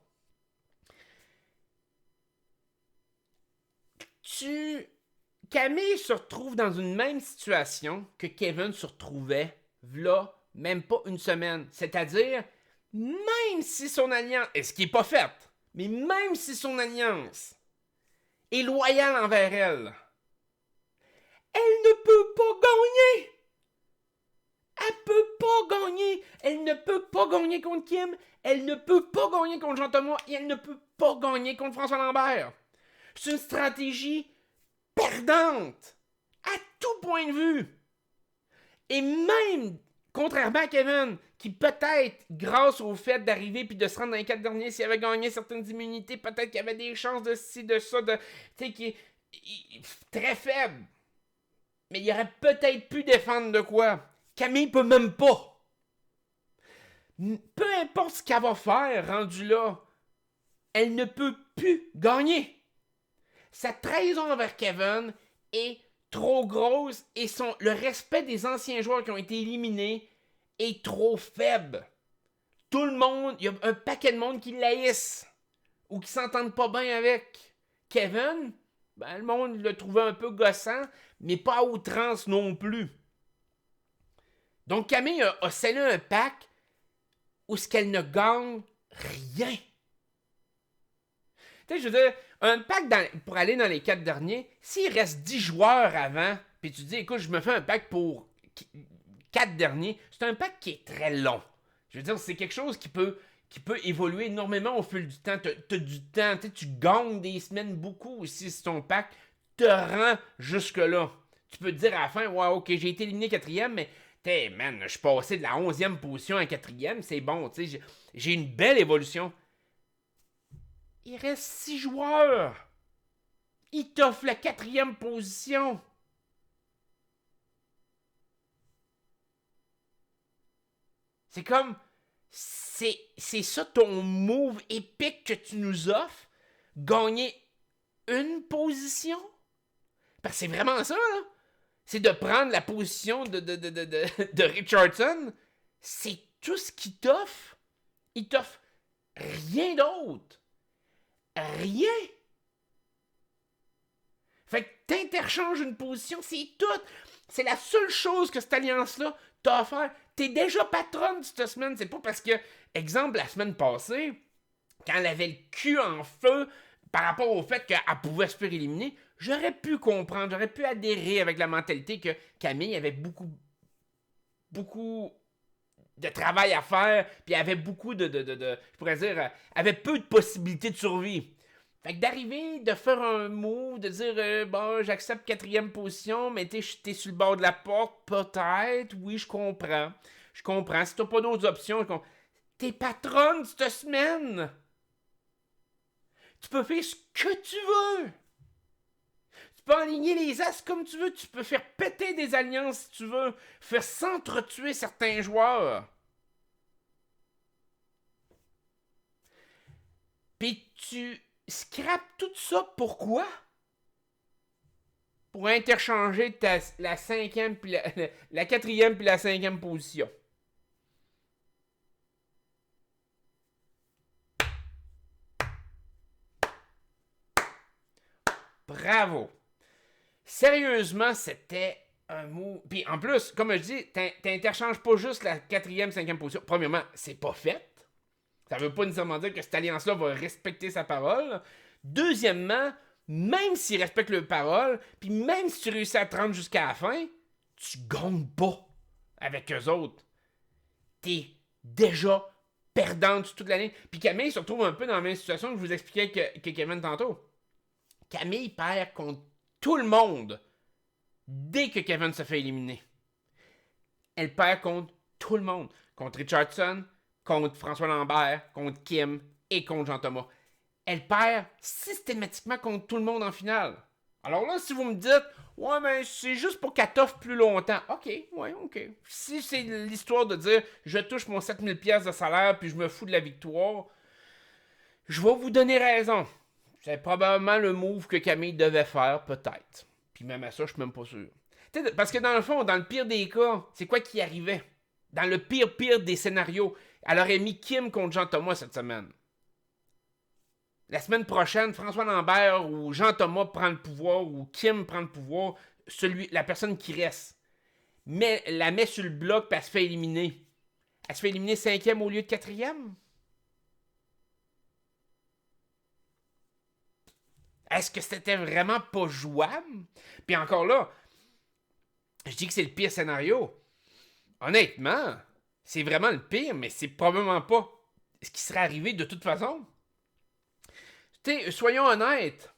S1: Camille se retrouve dans une même situation que Kevin se retrouvait, v'là, même pas une semaine. C'est-à-dire, même si son alliance, et ce qui n'est pas fait, mais même si son alliance est loyale envers elle, elle ne peut pas gagner. Elle peut pas gagner. Elle ne peut pas gagner contre Kim. Elle ne peut pas gagner contre Jean-Thomas. Et elle ne peut pas gagner contre François Lambert. C'est une stratégie perdante. À tout point de vue. Et même, contrairement à Kevin, qui peut-être, grâce au fait d'arriver puis de se rendre dans les 4 derniers, s'il avait gagné certaines immunités, peut-être qu'il y avait des chances de ci, de ça, tu sais, qui est très faible. Mais il aurait peut-être pu défendre de quoi. Camille peut même pas. Peu importe ce qu'elle va faire, rendu là, elle ne peut plus gagner. Sa trahison envers Kevin est trop grosse et le respect des anciens joueurs qui ont été éliminés est trop faible. Tout le monde, il y a un paquet de monde qui l'haïssent ou qui s'entendent pas bien avec. Kevin, ben, le monde le trouvait un peu gossant, mais pas à outrance non plus. Donc Camille a scellé un pacte où ce qu'elle ne gagne rien. Tu sais, je veux dire, un pacte pour aller dans les 4 derniers, s'il reste 10 joueurs avant, puis tu dis, écoute, je me fais un pacte pour 4 derniers, c'est un pacte qui est très long. Je veux dire, c'est quelque chose qui peut évoluer énormément au fil du temps. T'as du temps, tu gagnes des semaines beaucoup aussi si ton pacte te rend jusque-là. Tu peux te dire à la fin, ouais, ok, j'ai été éliminé 4e, mais man, je suis passé de la 11e position à 4e, c'est bon, tu sais, j'ai une belle évolution. Il reste 6 joueurs. Il t'offre la 4e position. C'est comme, c'est ça ton move épique que tu nous offres? Gagner une position? Parce que c'est vraiment ça, là. C'est de prendre la position de Richardson. C'est tout ce qu'il t'offre. Il t'offre rien d'autre. Rien. Fait que t'interchanges une position, c'est tout. C'est la seule chose que cette alliance-là t'a offert. T'es déjà patronne cette semaine. C'est pas parce que, exemple, la semaine passée, quand elle avait le cul en feu par rapport au fait qu'elle pouvait se faire éliminer, j'aurais pu comprendre, j'aurais pu adhérer avec la mentalité que Camille avait beaucoup de travail à faire, puis avait beaucoup je pourrais dire, avait peu de possibilités de survie. Fait que d'arriver, de faire un move, de dire, bon, j'accepte 4e position, mais t'es sur le bord de la porte, peut-être, oui, je comprends. Je comprends. Si t'as pas d'autres options, t'es patronne cette semaine. Tu peux faire ce que tu veux. Tu peux aligner les as comme tu veux. Tu peux faire péter des alliances si tu veux. Faire s'entretuer certains joueurs. Puis tu scrapes tout ça, pourquoi? Pour interchanger la 5e puis la 4e puis la 5e position. Bravo. Sérieusement, c'était un mot. Puis en plus, comme je dis, t'interchanges pas juste la 4e, 5e position. Premièrement, c'est pas fait. Ça veut pas nécessairement dire que cette alliance-là va respecter sa parole. Deuxièmement, même s'ils respectent leur parole, puis même si tu réussis à te rendre jusqu'à la fin, tu gagnes pas avec eux autres. T'es déjà perdante toute l'année. Puis Camille se retrouve un peu dans la même situation que je vous expliquais que Kevin tantôt. Camille perd contre tout le monde dès que Kevin se fait éliminer. Elle perd contre tout le monde. Contre Richardson, contre François Lambert, contre Kim et contre Jean-Thomas. Elle perd systématiquement contre tout le monde en finale. Alors là, si vous me dites, ouais, mais c'est juste pour qu'elle t'offre plus longtemps. Ok, ouais, ok. Si c'est l'histoire de dire, je touche mon 7000$ de salaire puis je me fous de la victoire, je vais vous donner raison. C'est probablement le move que Camille devait faire, peut-être. Puis même à ça, je suis même pas sûr. T'sais, parce que dans le fond, dans le pire des cas, c'est quoi qui arrivait? Dans le pire des scénarios, elle aurait mis Kim contre Jean-Thomas cette semaine. La semaine prochaine, François Lambert ou Jean-Thomas prend le pouvoir ou Kim prend le pouvoir, la personne qui reste. Mais la met sur le bloc puis elle se fait éliminer. Elle se fait éliminer 5e au lieu de 4e? Est-ce que c'était vraiment pas jouable? Puis encore là, je dis que c'est le pire scénario. Honnêtement, c'est vraiment le pire, mais c'est probablement pas ce qui serait arrivé de toute façon. Soyons honnêtes,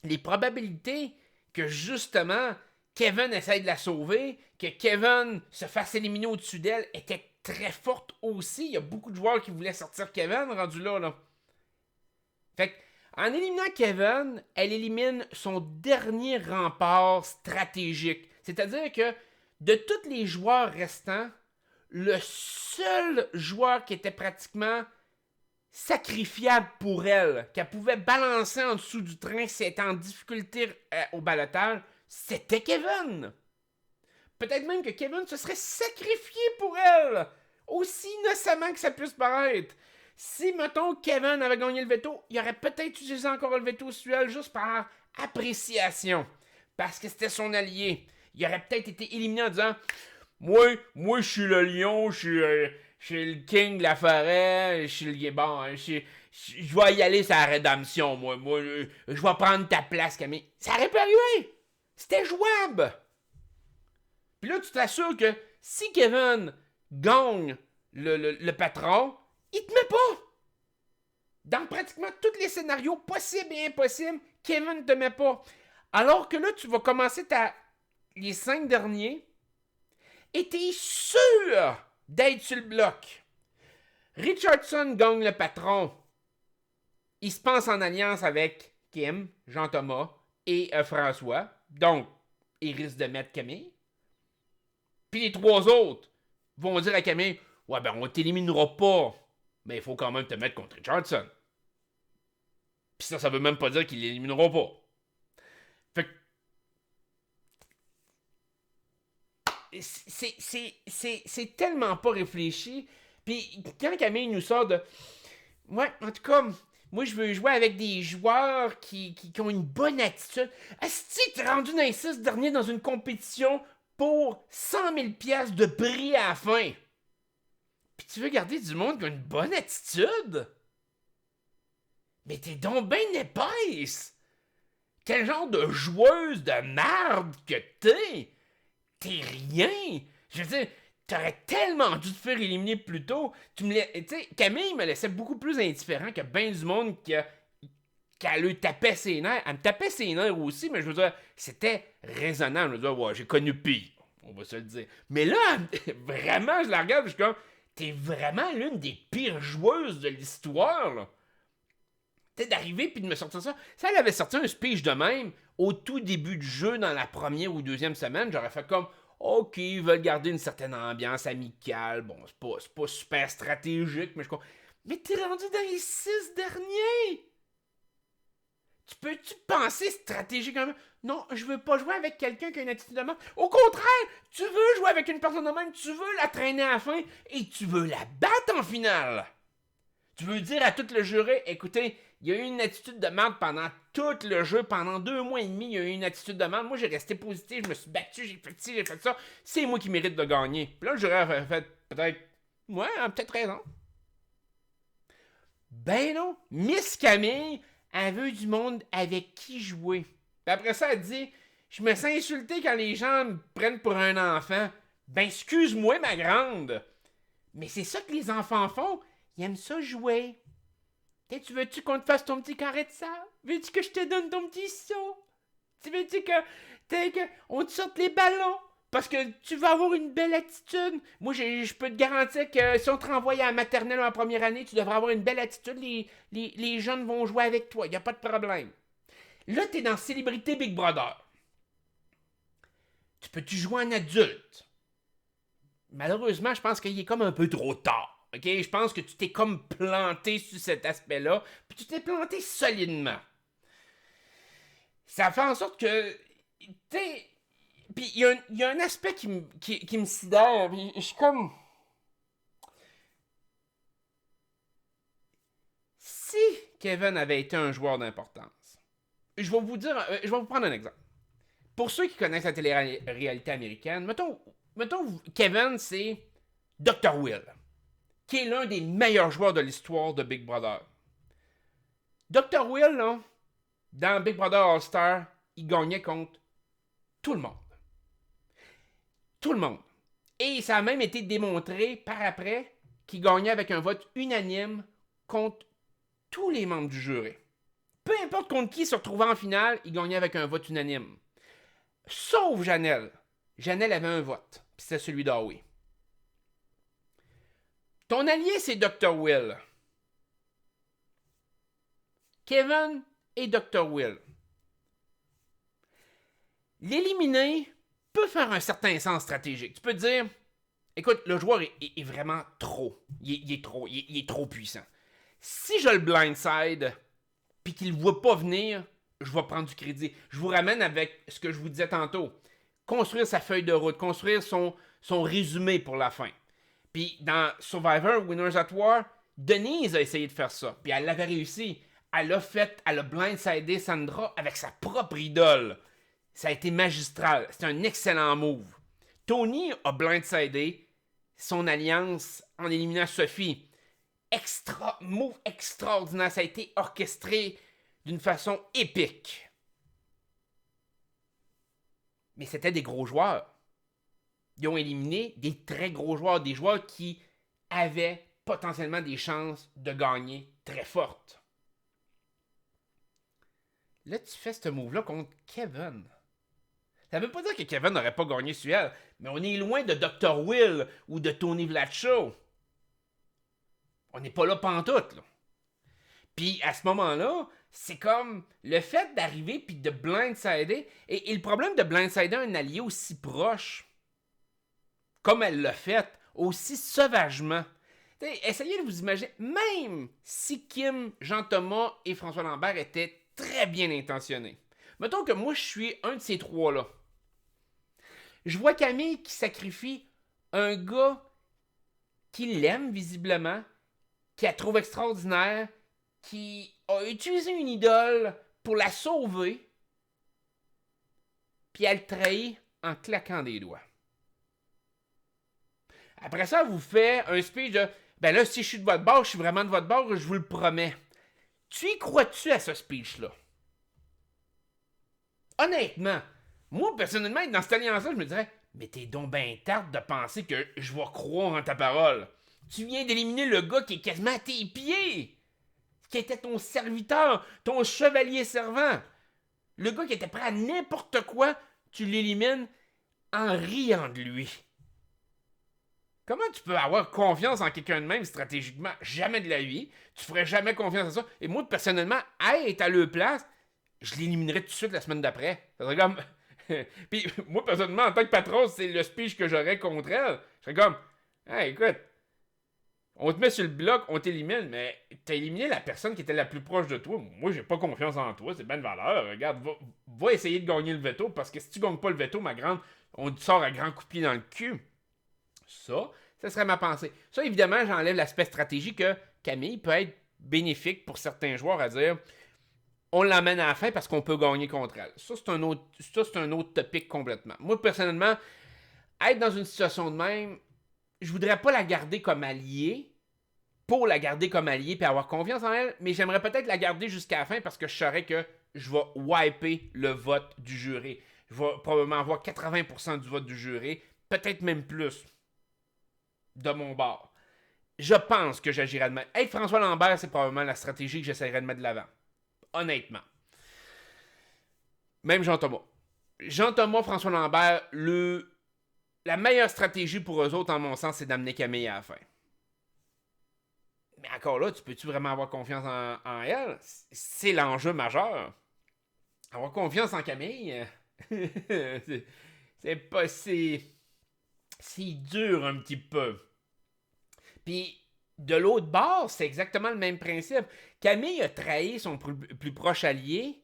S1: les probabilités que justement Kevin essaye de la sauver, que Kevin se fasse éliminer au-dessus d'elle étaient très fortes aussi. Il y a beaucoup de joueurs qui voulaient sortir Kevin rendu là. Fait que, en éliminant Kevin, elle élimine son dernier rempart stratégique. C'est-à-dire que de tous les joueurs restants, le seul joueur qui était pratiquement sacrifiable pour elle, qu'elle pouvait balancer en dessous du train si elle était en difficulté au balotage, c'était Kevin. Peut-être même que Kevin se serait sacrifié pour elle, aussi innocemment que ça puisse paraître. Si, mettons, Kevin avait gagné le veto, il aurait peut-être utilisé encore le veto suel juste par appréciation. Parce que c'était son allié. Il aurait peut-être été éliminé en disant moi, je suis le lion, je suis le king de la forêt, je suis le bon, je vais y aller sur la rédemption, moi, je vais prendre ta place, Camille. Ça aurait pu arriver. C'était jouable. Puis là, tu t'assures que si Kevin gagne le patron, il te met pas. Dans pratiquement tous les scénarios possibles et impossibles, Kevin ne te met pas. Alors que là, tu vas commencer les 5 derniers et t'es sûr d'être sur le bloc. Richardson gagne le patron. Il se pense en alliance avec Kim, Jean-Thomas et François. Donc, il risque de mettre Camille. Puis les 3 autres vont dire à Camille, ouais, ben on t'éliminera pas, mais il faut quand même te mettre contre Richardson. Puis ça veut même pas dire qu'ils l'élimineront pas. Fait que c'est tellement pas réfléchi. Puis quand Camille nous sort de... Ouais, en tout cas, moi je veux jouer avec des joueurs qui ont une bonne attitude. Asti, t'es rendu dans les 6 derniers dans une compétition pour 100 000 piastres de prix à la fin. Puis tu veux garder du monde qui a une bonne attitude? Mais t'es donc ben épaisse! Quel genre de joueuse de merde que t'es? T'es rien! Je veux dire, t'aurais tellement dû te faire éliminer plus tôt. Tu sais, Camille me laissait beaucoup plus indifférent que ben du monde qu'elle lui tapait ses nerfs. Elle me tapait ses nerfs aussi, mais je veux dire, c'était raisonnable. Je veux dire, ouais, j'ai connu pire. On va se le dire. Mais là, vraiment, je la regarde, je suis comme, t'es vraiment l'une des pires joueuses de l'histoire, là. T'sais, d'arriver puis de me sortir ça. Si elle avait sorti un speech de même au tout début du jeu, dans la première ou deuxième semaine, j'aurais fait comme, ok, ils veulent garder une certaine ambiance amicale. Bon, c'est pas super stratégique, mais je comprends. Mais t'es rendu dans les 6 derniers! Tu peux-tu penser stratégiquement? Non, je veux pas jouer avec quelqu'un qui a une attitude de merde. Au contraire, tu veux jouer avec une personne de même, tu veux la traîner à la fin et tu veux la battre en finale. Tu veux dire à tout le jury, écoutez, il y a eu une attitude de merde pendant tout le jeu, pendant 2 mois et demi, il y a eu une attitude de merde. Moi, j'ai resté positif, je me suis battu, j'ai fait ci, j'ai fait ça. C'est moi qui mérite de gagner. Puis là, le jury a fait peut-être, ouais, peut-être raison. Ben non, Miss Camille, elle veut du monde avec qui jouer. Puis après ça, elle dit, je me sens insultée quand les gens me prennent pour un enfant. Ben excuse-moi, ma grande. Mais c'est ça que les enfants font. Ils aiment ça jouer. Tu veux-tu qu'on te fasse ton petit carré de sable? Veux-tu que je te donne ton petit seau? Tu veux-tu on te sorte les ballons? Parce que tu vas avoir une belle attitude. Moi, je peux te garantir que si on te renvoie à la maternelle en première année, tu devrais avoir une belle attitude. Les jeunes vont jouer avec toi. Il n'y a pas de problème. Là, t'es dans Célébrité Big Brother. Tu peux-tu jouer en adulte? Malheureusement, je pense qu'il est comme un peu trop tard. OK? Je pense que tu t'es comme planté sur cet aspect-là, puis tu t'es planté solidement. Ça fait en sorte que, tu sais, puis il y a un aspect qui me sidère, puis je suis comme... Si Kevin avait été un joueur d'importance, je vais vous prendre un exemple. Pour ceux qui connaissent la télé-réalité américaine, mettons Kevin, c'est Dr. Will, qui est l'un des meilleurs joueurs de l'histoire de Big Brother. Dr. Will, là, dans Big Brother All-Star, il gagnait contre tout le monde. Tout le monde. Et ça a même été démontré par après qu'il gagnait avec un vote unanime contre tous les membres du jury. Peu importe contre qui il se retrouvait en finale, il gagnait avec un vote unanime. Sauf Janelle. Janelle avait un vote, puis c'était celui d'Howie. Ton allié, c'est Dr. Will. Kevin et Dr. Will. L'éliminer peut faire un certain sens stratégique. Tu peux te dire, écoute, le joueur est vraiment trop. Il est trop puissant. Si je le blindside, puis qu'il ne voit pas venir, je vais prendre du crédit. Je vous ramène avec ce que je vous disais tantôt. Construire sa feuille de route, construire son résumé pour la fin. Puis dans Survivor, Winners at War, Denise a essayé de faire ça. Puis elle l'avait réussi. Elle a blindsidé Sandra avec sa propre idole. Ça a été magistral. C'est un excellent move. Tony a blindsidé son alliance en éliminant Sophie. Move extraordinaire. Ça a été orchestré d'une façon épique. Mais c'était des gros joueurs. Ils ont éliminé des très gros joueurs, des joueurs qui avaient potentiellement des chances de gagner très fortes. Là, tu fais ce move-là contre Kevin. Ça veut pas dire que Kevin n'aurait pas gagné sur elle, mais on est loin de Dr. Will ou de Tony Vlacho. On n'est pas là pantoute, là. Puis à ce moment-là, c'est comme le fait d'arriver puis de blindsider. Et le problème de blindsider un allié aussi proche, comme elle l'a fait, aussi sauvagement. T'sais, essayez de vous imaginer, même si Kim, Jean-Thomas et François Lambert étaient très bien intentionnés. Mettons que moi, je suis un de ces trois-là. Je vois Camille qui sacrifie un gars qui l'aime visiblement, qui la trouve extraordinaire, qui a utilisé une idole pour la sauver, puis elle le trahit en claquant des doigts. Après ça, elle vous fait un speech de « Ben là, si je suis de votre bord, je suis vraiment de votre bord, je vous le promets. » Tu y crois-tu à ce speech-là? Honnêtement, moi, personnellement, être dans cette alliance-là, je me dirais « Mais t'es donc ben tarte de penser que je vais croire en ta parole. Tu viens d'éliminer le gars qui est quasiment à tes pieds, qui était ton serviteur, ton chevalier servant. Le gars qui était prêt à n'importe quoi, tu l'élimines en riant de lui. Comment tu peux avoir confiance en quelqu'un de même stratégiquement? Jamais de la vie. Tu ferais jamais confiance à ça. Et moi, personnellement, être à leur place, je l'éliminerais tout de suite la semaine d'après. Ça serait comme... Puis moi, personnellement, en tant que patron, c'est le speech que j'aurais contre elle. Je serais comme, hey, écoute, on te met sur le bloc, on t'élimine, mais t'as éliminé la personne qui était la plus proche de toi. Moi, j'ai pas confiance en toi, c'est bien de valeur. Regarde, va essayer de gagner le veto, parce que si tu gagnes pas le veto, ma grande, on te sort à grand coup de pied dans le cul. Ça serait ma pensée. Ça, évidemment, j'enlève l'aspect stratégie que Camille peut être bénéfique pour certains joueurs à dire on l'emmène à la fin parce qu'on peut gagner contre elle. Ça, c'est un autre topic complètement. Moi, personnellement, être dans une situation de même, je voudrais pas la garder comme alliée pour la garder comme alliée et avoir confiance en elle, mais j'aimerais peut-être la garder jusqu'à la fin parce que je saurais que je vais wiper le vote du jury. Je vais probablement avoir 80% du vote du jury, peut-être même plus de mon bord. Je pense que j'agirais de même. Être François Lambert, c'est probablement la stratégie que j'essaierais de mettre de l'avant. Honnêtement. Même Jean-Thomas. Jean-Thomas, François Lambert, la meilleure stratégie pour eux autres, en mon sens, c'est d'amener Camille à la fin. Mais encore là, tu peux-tu vraiment avoir confiance en elle? C'est l'enjeu majeur. Avoir confiance en Camille, c'est pas... C'est dur un petit peu. Puis, de l'autre bord, c'est exactement le même principe. Camille a trahi son plus proche allié,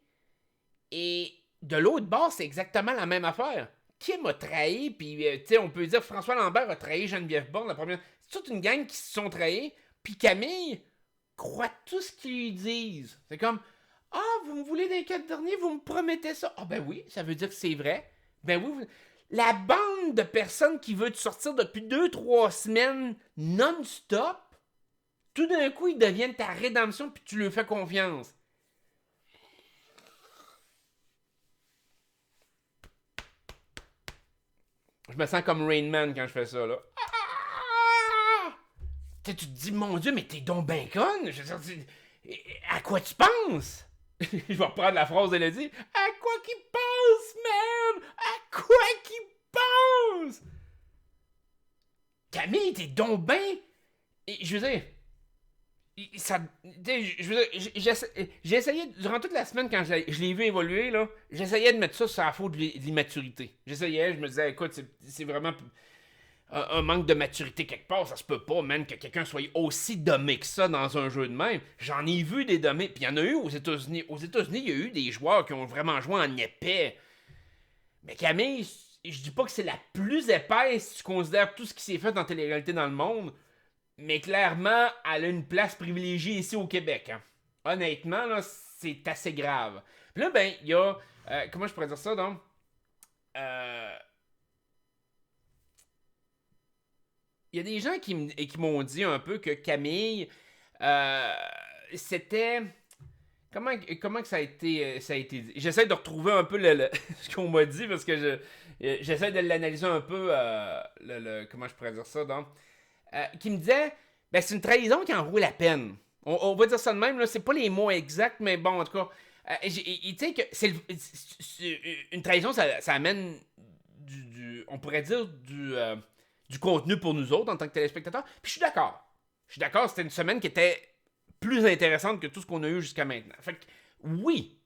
S1: et de l'autre bord, c'est exactement la même affaire. Kim a trahi, puis tu sais, on peut dire François Lambert a trahi Geneviève Borne, la première. C'est toute une gang qui se sont trahis, puis Camille croit tout ce qu'ils lui disent. C'est comme vous me voulez dans les 4 derniers, vous me promettez ça. Ben oui, ça veut dire que c'est vrai. Ben oui, la bande de personnes qui veut te sortir depuis 2-3 semaines non-stop, tout d'un coup, ils deviennent ta rédemption puis tu leur fais confiance. Je me sens comme Rain Man quand je fais ça, là. Tu te dis, mon Dieu, mais t'es donc ben conne. Je veux dire, à quoi tu penses? Je vais reprendre la phrase d'Elodie. À quoi qu'il pense, man? À quoi qu'il pense? Camille, t'es donc ben... Je veux dire... J'ai essayé, durant toute la semaine, quand je l'ai vu évoluer, là, j'essayais de mettre ça sur la faute de l'immaturité. J'essayais, je me disais, écoute, c'est vraiment un manque de maturité quelque part, ça se peut pas, man, que quelqu'un soit aussi dommé que ça dans un jeu de même. J'en ai vu des dommés, puis il y en a eu aux États-Unis. Aux États-Unis, il y a eu des joueurs qui ont vraiment joué en épais. Mais Camille, je dis pas que c'est la plus épaisse si tu considères tout ce qui s'est fait en télé-réalité dans le monde, mais clairement, elle a une place privilégiée ici au Québec. Hein. Honnêtement, là, c'est assez grave. Puis là, ben, il y a... comment je pourrais dire ça, donc? Il y a des gens qui m'ont dit un peu que Camille, c'était... Comment que ça a été dit? J'essaie de retrouver un peu ce qu'on m'a dit, parce que j'essaie de l'analyser un peu, comment je pourrais dire ça, donc... qui me disait, ben c'est une trahison qui en vaut la peine. On va dire ça de même, là, c'est pas les mots exacts, mais bon, en tout cas, tu sais que une trahison, ça amène on pourrait dire du contenu pour nous autres en tant que téléspectateurs. Puis je suis d'accord. C'était une semaine qui était plus intéressante que tout ce qu'on a eu jusqu'à maintenant. Fait que, oui.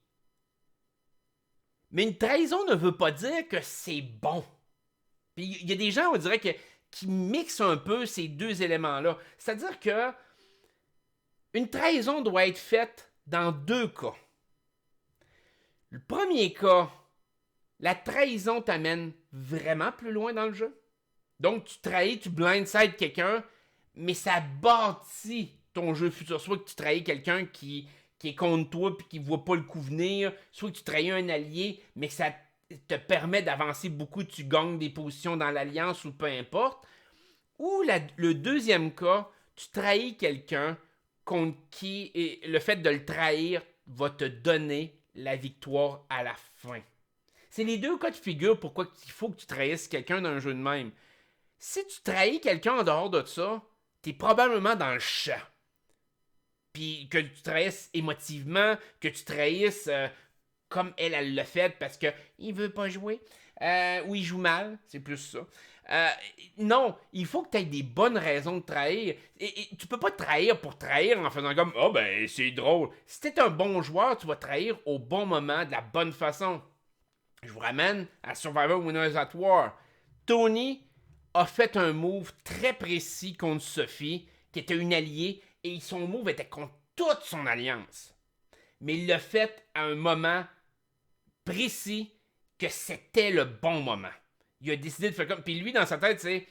S1: Mais une trahison ne veut pas dire que c'est bon. Puis il y a des gens, on dirait qui mixent un peu ces deux éléments-là. C'est-à-dire que une trahison doit être faite dans 2 cas. Le premier cas, la trahison t'amène vraiment plus loin dans le jeu. Donc, tu trahis, tu blindsides quelqu'un, mais ça bâtit ton jeu futur. Soit que tu trahis quelqu'un qui est contre toi puis qui voit pas le coup venir, soit que tu trahis un allié, mais que ça te permet d'avancer beaucoup, tu gagnes des positions dans l'alliance ou peu importe. Ou le deuxième cas, tu trahis quelqu'un contre qui et le fait de le trahir va te donner la victoire à la fin. C'est les deux cas de figure pourquoi il faut que tu trahisses quelqu'un dans un jeu de même. Si tu trahis quelqu'un en dehors de ça, t'es probablement dans le champ. Puis que tu trahisses émotivement, que tu trahisses comme elle l'a fait parce que il veut pas jouer ou il joue mal, c'est plus ça. Non, il faut que tu aies des bonnes raisons de trahir. Et tu peux pas trahir pour trahir en faisant comme oh ben c'est drôle. Si t'es un bon joueur, tu vas trahir au bon moment, de la bonne façon. Je vous ramène à Survivor Winners at War. Tony a fait un move très précis contre Sophie, qui était une alliée, et son move était contre toute son alliance. Mais il l'a fait à un moment précis que c'était le bon moment. Il a décidé de faire comme... Puis lui, dans sa tête, c'est...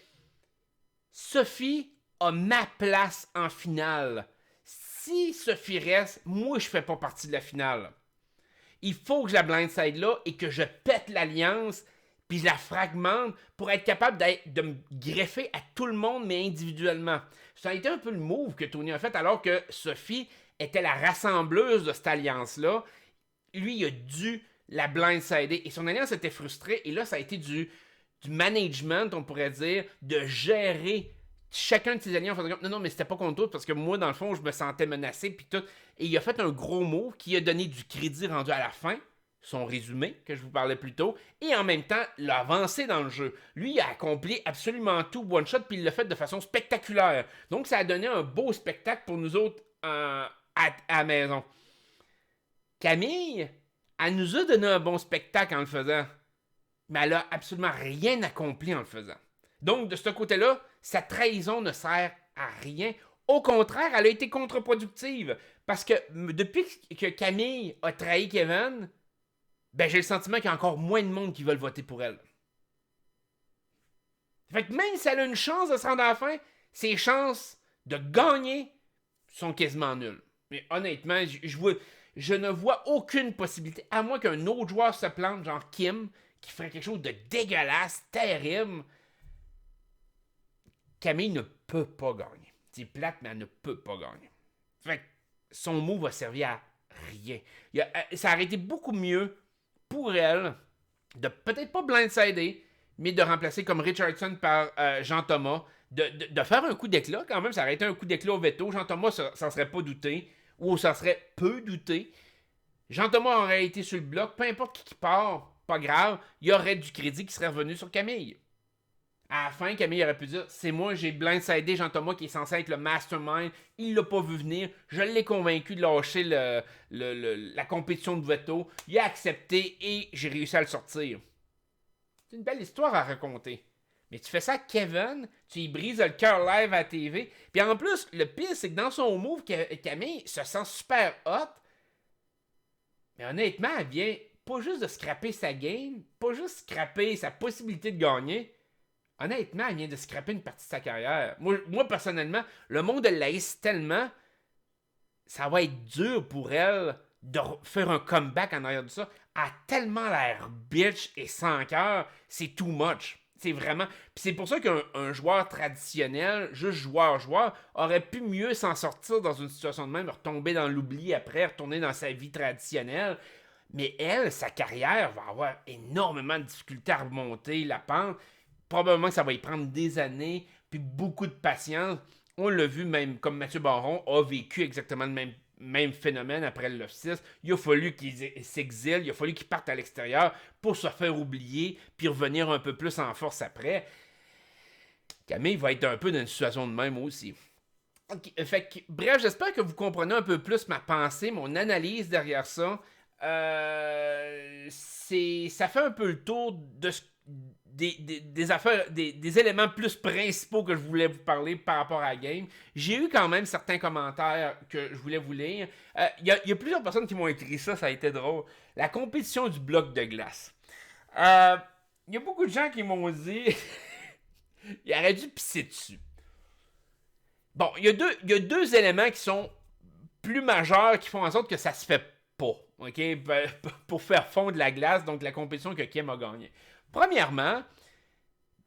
S1: Sophie a ma place en finale. Si Sophie reste, moi, je fais pas partie de la finale. Il faut que je la blindside là et que je pète l'alliance puis je la fragmente pour être capable de me greffer à tout le monde, mais individuellement. Ça a été un peu le move que Tony a fait, alors que Sophie était la rassembleuse de cette alliance-là. Lui, il a dû la blindsider. Et son alliance était frustrée. Et là, ça a été du management, on pourrait dire, de gérer chacun de ses alliés en faisant comme non, mais c'était pas contre toi, parce que moi, dans le fond, je me sentais menacé, puis tout. Et il a fait un gros move qui a donné du crédit rendu à la fin, son résumé, que je vous parlais plus tôt, et en même temps, l'a avancé dans le jeu. Lui, il a accompli absolument tout one-shot, puis il l'a fait de façon spectaculaire. Donc, ça a donné un beau spectacle pour nous autres à la maison. Camille, elle nous a donné un bon spectacle en le faisant, mais elle a absolument rien accompli en le faisant. Donc, de ce côté-là, sa trahison ne sert à rien. Au contraire, elle a été contre-productive. Parce que depuis que Camille a trahi Kevin, ben j'ai le sentiment qu'il y a encore moins de monde qui veulent voter pour elle. Fait que même si elle a une chance de se rendre à la fin, ses chances de gagner sont quasiment nulles. Mais honnêtement, je ne vois aucune possibilité, à moins qu'un autre joueur se plante, genre Kim, qui ferait quelque chose de dégueulasse, terrible. Camille ne peut pas gagner. C'est plate, mais elle ne peut pas gagner. Fait que son move a servi à rien. Ça aurait été beaucoup mieux pour elle de peut-être pas blindsider, mais de remplacer comme Richardson par Jean-Thomas, de faire un coup d'éclat quand même. Ça aurait été un coup d'éclat au veto. Jean-Thomas s'en serait pas douté, ou s'en serait peu douté. Jean-Thomas aurait été sur le bloc, peu importe qui part, pas grave, il y aurait du crédit qui serait revenu sur Camille. À la fin, Camille aurait pu dire c'est moi, j'ai blindsidé Jean-Thomas qui est censé être le mastermind. Il l'a pas vu venir. Je l'ai convaincu de lâcher la compétition de veto. Il a accepté et j'ai réussi à le sortir. C'est une belle histoire à raconter. Mais tu fais ça à Kevin, tu y brises le cœur live à la TV. Puis en plus, le pire, c'est que dans son move, Camille se sent super hot. Mais honnêtement, elle vient pas juste de scraper sa game, pas juste scraper sa possibilité de gagner. Honnêtement, elle vient de scraper une partie de sa carrière. Moi personnellement, le monde elle l'haïsse tellement, ça va être dur pour elle de faire un comeback en arrière de ça. Elle a tellement l'air bitch et sans cœur, c'est too much. C'est vraiment... Puis c'est pour ça qu'un joueur traditionnel, juste joueur, aurait pu mieux s'en sortir dans une situation de même, retomber dans l'oubli après, retourner dans sa vie traditionnelle. Mais elle, sa carrière va avoir énormément de difficultés à remonter la pente. Probablement que ça va y prendre des années, puis beaucoup de patience. On l'a vu, même comme Mathieu Baron a vécu exactement le même phénomène après le 6. Il a fallu qu'il s'exile, il a fallu qu'il parte à l'extérieur pour se faire oublier, puis revenir un peu plus en force après. Camille va être un peu dans une situation de même aussi. Okay, bref, j'espère que vous comprenez un peu plus ma pensée, mon analyse derrière ça. Ça fait un peu le tour de des affaires, des éléments plus principaux que je voulais vous parler par rapport à la game. J'ai eu quand même certains commentaires que je voulais vous lire. Il y a plusieurs personnes qui m'ont écrit ça a été drôle. La compétition du bloc de glace. Il y a beaucoup de gens qui m'ont dit il aurait dû pisser dessus. Bon, il y a deux éléments qui sont plus majeurs qui font en sorte que ça se fait pas, OK? Pour faire fondre la glace, donc la compétition que Kim a gagnée. Premièrement,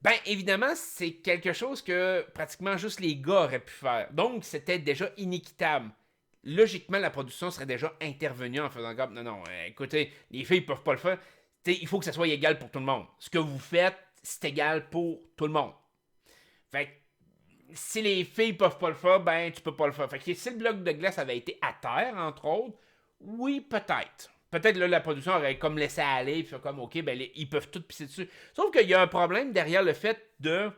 S1: ben évidemment, c'est quelque chose que pratiquement juste les gars auraient pu faire. Donc, c'était déjà inéquitable. Logiquement, la production serait déjà intervenue en faisant comme, non, non, écoutez, les filles peuvent pas le faire. Il faut que ça soit égal pour tout le monde. Ce que vous faites, c'est égal pour tout le monde. Fait que si les filles peuvent pas le faire, ben tu peux pas le faire. Fait que si le bloc de glace avait été à terre, entre autres, oui, peut-être. Peut-être là, la production aurait comme laissé aller, puis comme, ok, ben ils peuvent tous pisser dessus. Sauf qu'il y a un problème derrière le fait de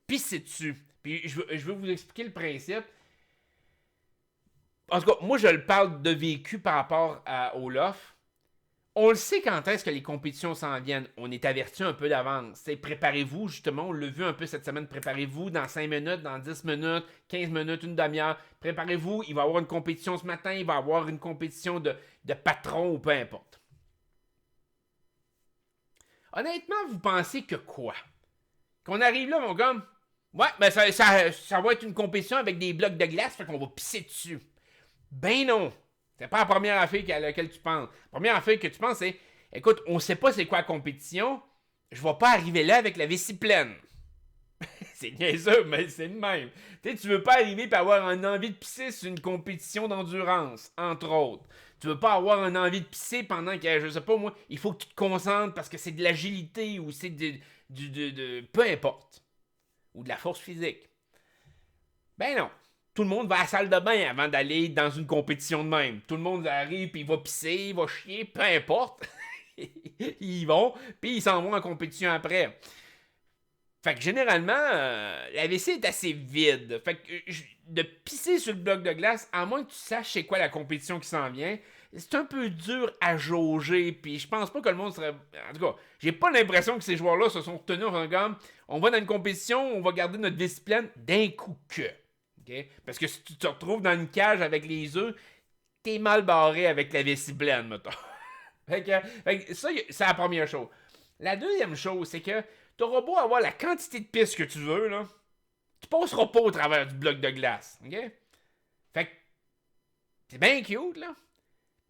S1: pisser dessus. Puis je veux vous expliquer le principe. En tout cas, moi, je le parle de vécu par rapport à Olaf. On le sait quand est-ce que les compétitions s'en viennent. On est averti un peu d'avance. Préparez-vous, justement, on l'a vu un peu cette semaine. Préparez-vous dans 5 minutes, dans 10 minutes, 15 minutes, une demi-heure. Préparez-vous, il va y avoir une compétition ce matin, il va y avoir une compétition de patron ou peu importe. Honnêtement, vous pensez que quoi? Qu'on arrive là, mon gars, ouais, ben ça va être une compétition avec des blocs de glace, fait qu'on va pisser dessus. Ben non! C'est pas la première affaire à laquelle tu penses. La première affaire que tu penses, c'est écoute, on sait pas c'est quoi la compétition, je vais pas arriver là avec la vessie pleine. C'est niaiseux, mais c'est le même. Tu veux pas arriver et avoir une envie de pisser sur une compétition d'endurance, entre autres. Tu veux pas avoir une envie de pisser pendant que, je sais pas moi, il faut que tu te concentres parce que c'est de l'agilité ou c'est peu importe. Ou de la force physique. Ben non. Tout le monde va à la salle de bain avant d'aller dans une compétition de même. Tout le monde arrive, puis il va pisser, il va chier, peu importe. Ils vont, puis ils s'en vont en compétition après. Fait que généralement, la WC est assez vide. Fait que de pisser sur le bloc de glace, à moins que tu saches c'est quoi la compétition qui s'en vient, c'est un peu dur à jauger. Puis je pense pas que le monde serait. En tout cas, j'ai pas l'impression que ces joueurs-là se sont retenus en gamme. On va dans une compétition, on va garder notre discipline d'un coup que. Okay? Parce que si tu te retrouves dans une cage avec les œufs, t'es mal barré avec la vessie pleine, mettons. fait que ça, c'est la première chose. La deuxième chose, c'est que t'auras beau avoir la quantité de pisse que tu veux, là, tu passeras pas au travers du bloc de glace. OK? Fait que c'est bien cute, là.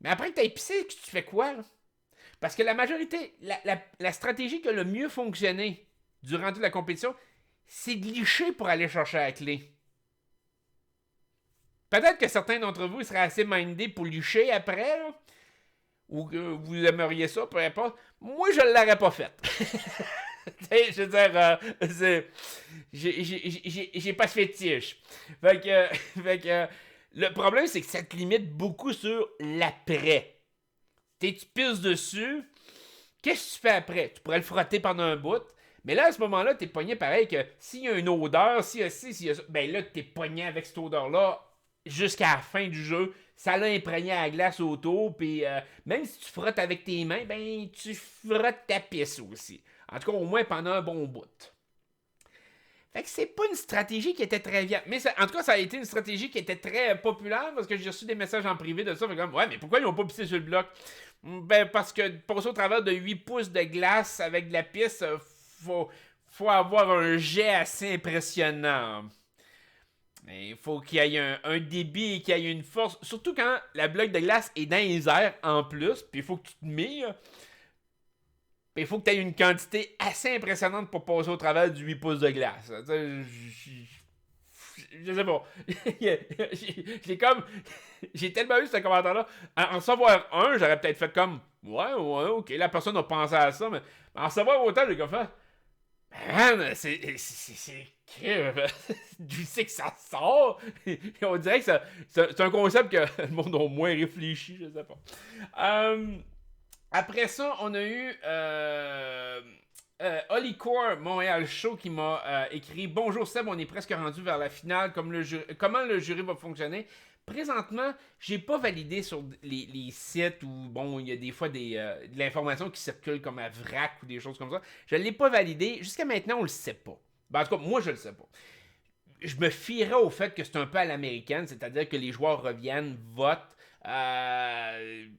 S1: Mais après que t'aies pissé, tu fais quoi, là? Parce que la majorité, la stratégie qui a le mieux fonctionné durant toute la compétition, c'est de licher pour aller chercher la clé. Peut-être que certains d'entre vous seraient assez mindés pour licher après, là, ou que vous aimeriez ça, peu importe. Moi, je ne l'aurais pas fait. Je veux dire, j'ai pas de fétiche. Fait que le problème, c'est que ça te limite beaucoup sur l'après. Tu pisses dessus, qu'est-ce que tu fais après? Tu pourrais le frotter pendant un bout, mais là, à ce moment-là, t'es pogné pareil que s'il y a une odeur, s'il y a ci, s'il y a ça, ben là, t'es pogné avec cette odeur-là jusqu'à la fin du jeu. Ça l'a imprégné à la glace autour, puis même si tu frottes avec tes mains, ben tu frottes ta pisse aussi. En tout cas, au moins pendant un bon bout. Fait que c'est pas une stratégie qui était très viable. Mais en tout cas, ça a été une stratégie qui était très populaire parce que j'ai reçu des messages en privé de ça. Fait comme, ouais, mais pourquoi ils ont pas pissé sur le bloc? Ben, parce que passer au travers de 8 pouces de glace avec de la pisse, faut avoir un jet assez impressionnant. Il faut qu'il y ait un débit et qu'il y ait une force. Surtout quand la bloc de glace est dans les airs en plus. Puis il faut que tu te mires. Puis il faut que tu aies une quantité assez impressionnante pour passer au travers du 8 pouces de glace. Je sais pas. J'ai tellement eu ce commentaire-là. En savoir un, j'aurais peut-être fait comme. Ouais, ok, la personne a pensé à ça. Mais en savoir autant, j'ai comme fait. Man, c'est d'où c'est que ça sort? On dirait que c'est un concept que le monde a moins réfléchi, je sais pas. Après ça, on a eu Holycore Montréal Show qui m'a écrit Bonjour Seb, on est presque rendu vers la finale. Comment le jury va fonctionner? Présentement, j'ai pas validé sur les sites où, bon, il y a des fois de l'information qui circule comme à vrac ou des choses comme ça. Je l'ai pas validé. Jusqu'à maintenant, on le sait pas. Ben, en tout cas, moi, je le sais pas. Je me fierais au fait que c'est un peu à l'américaine, c'est-à-dire que les joueurs reviennent, votent.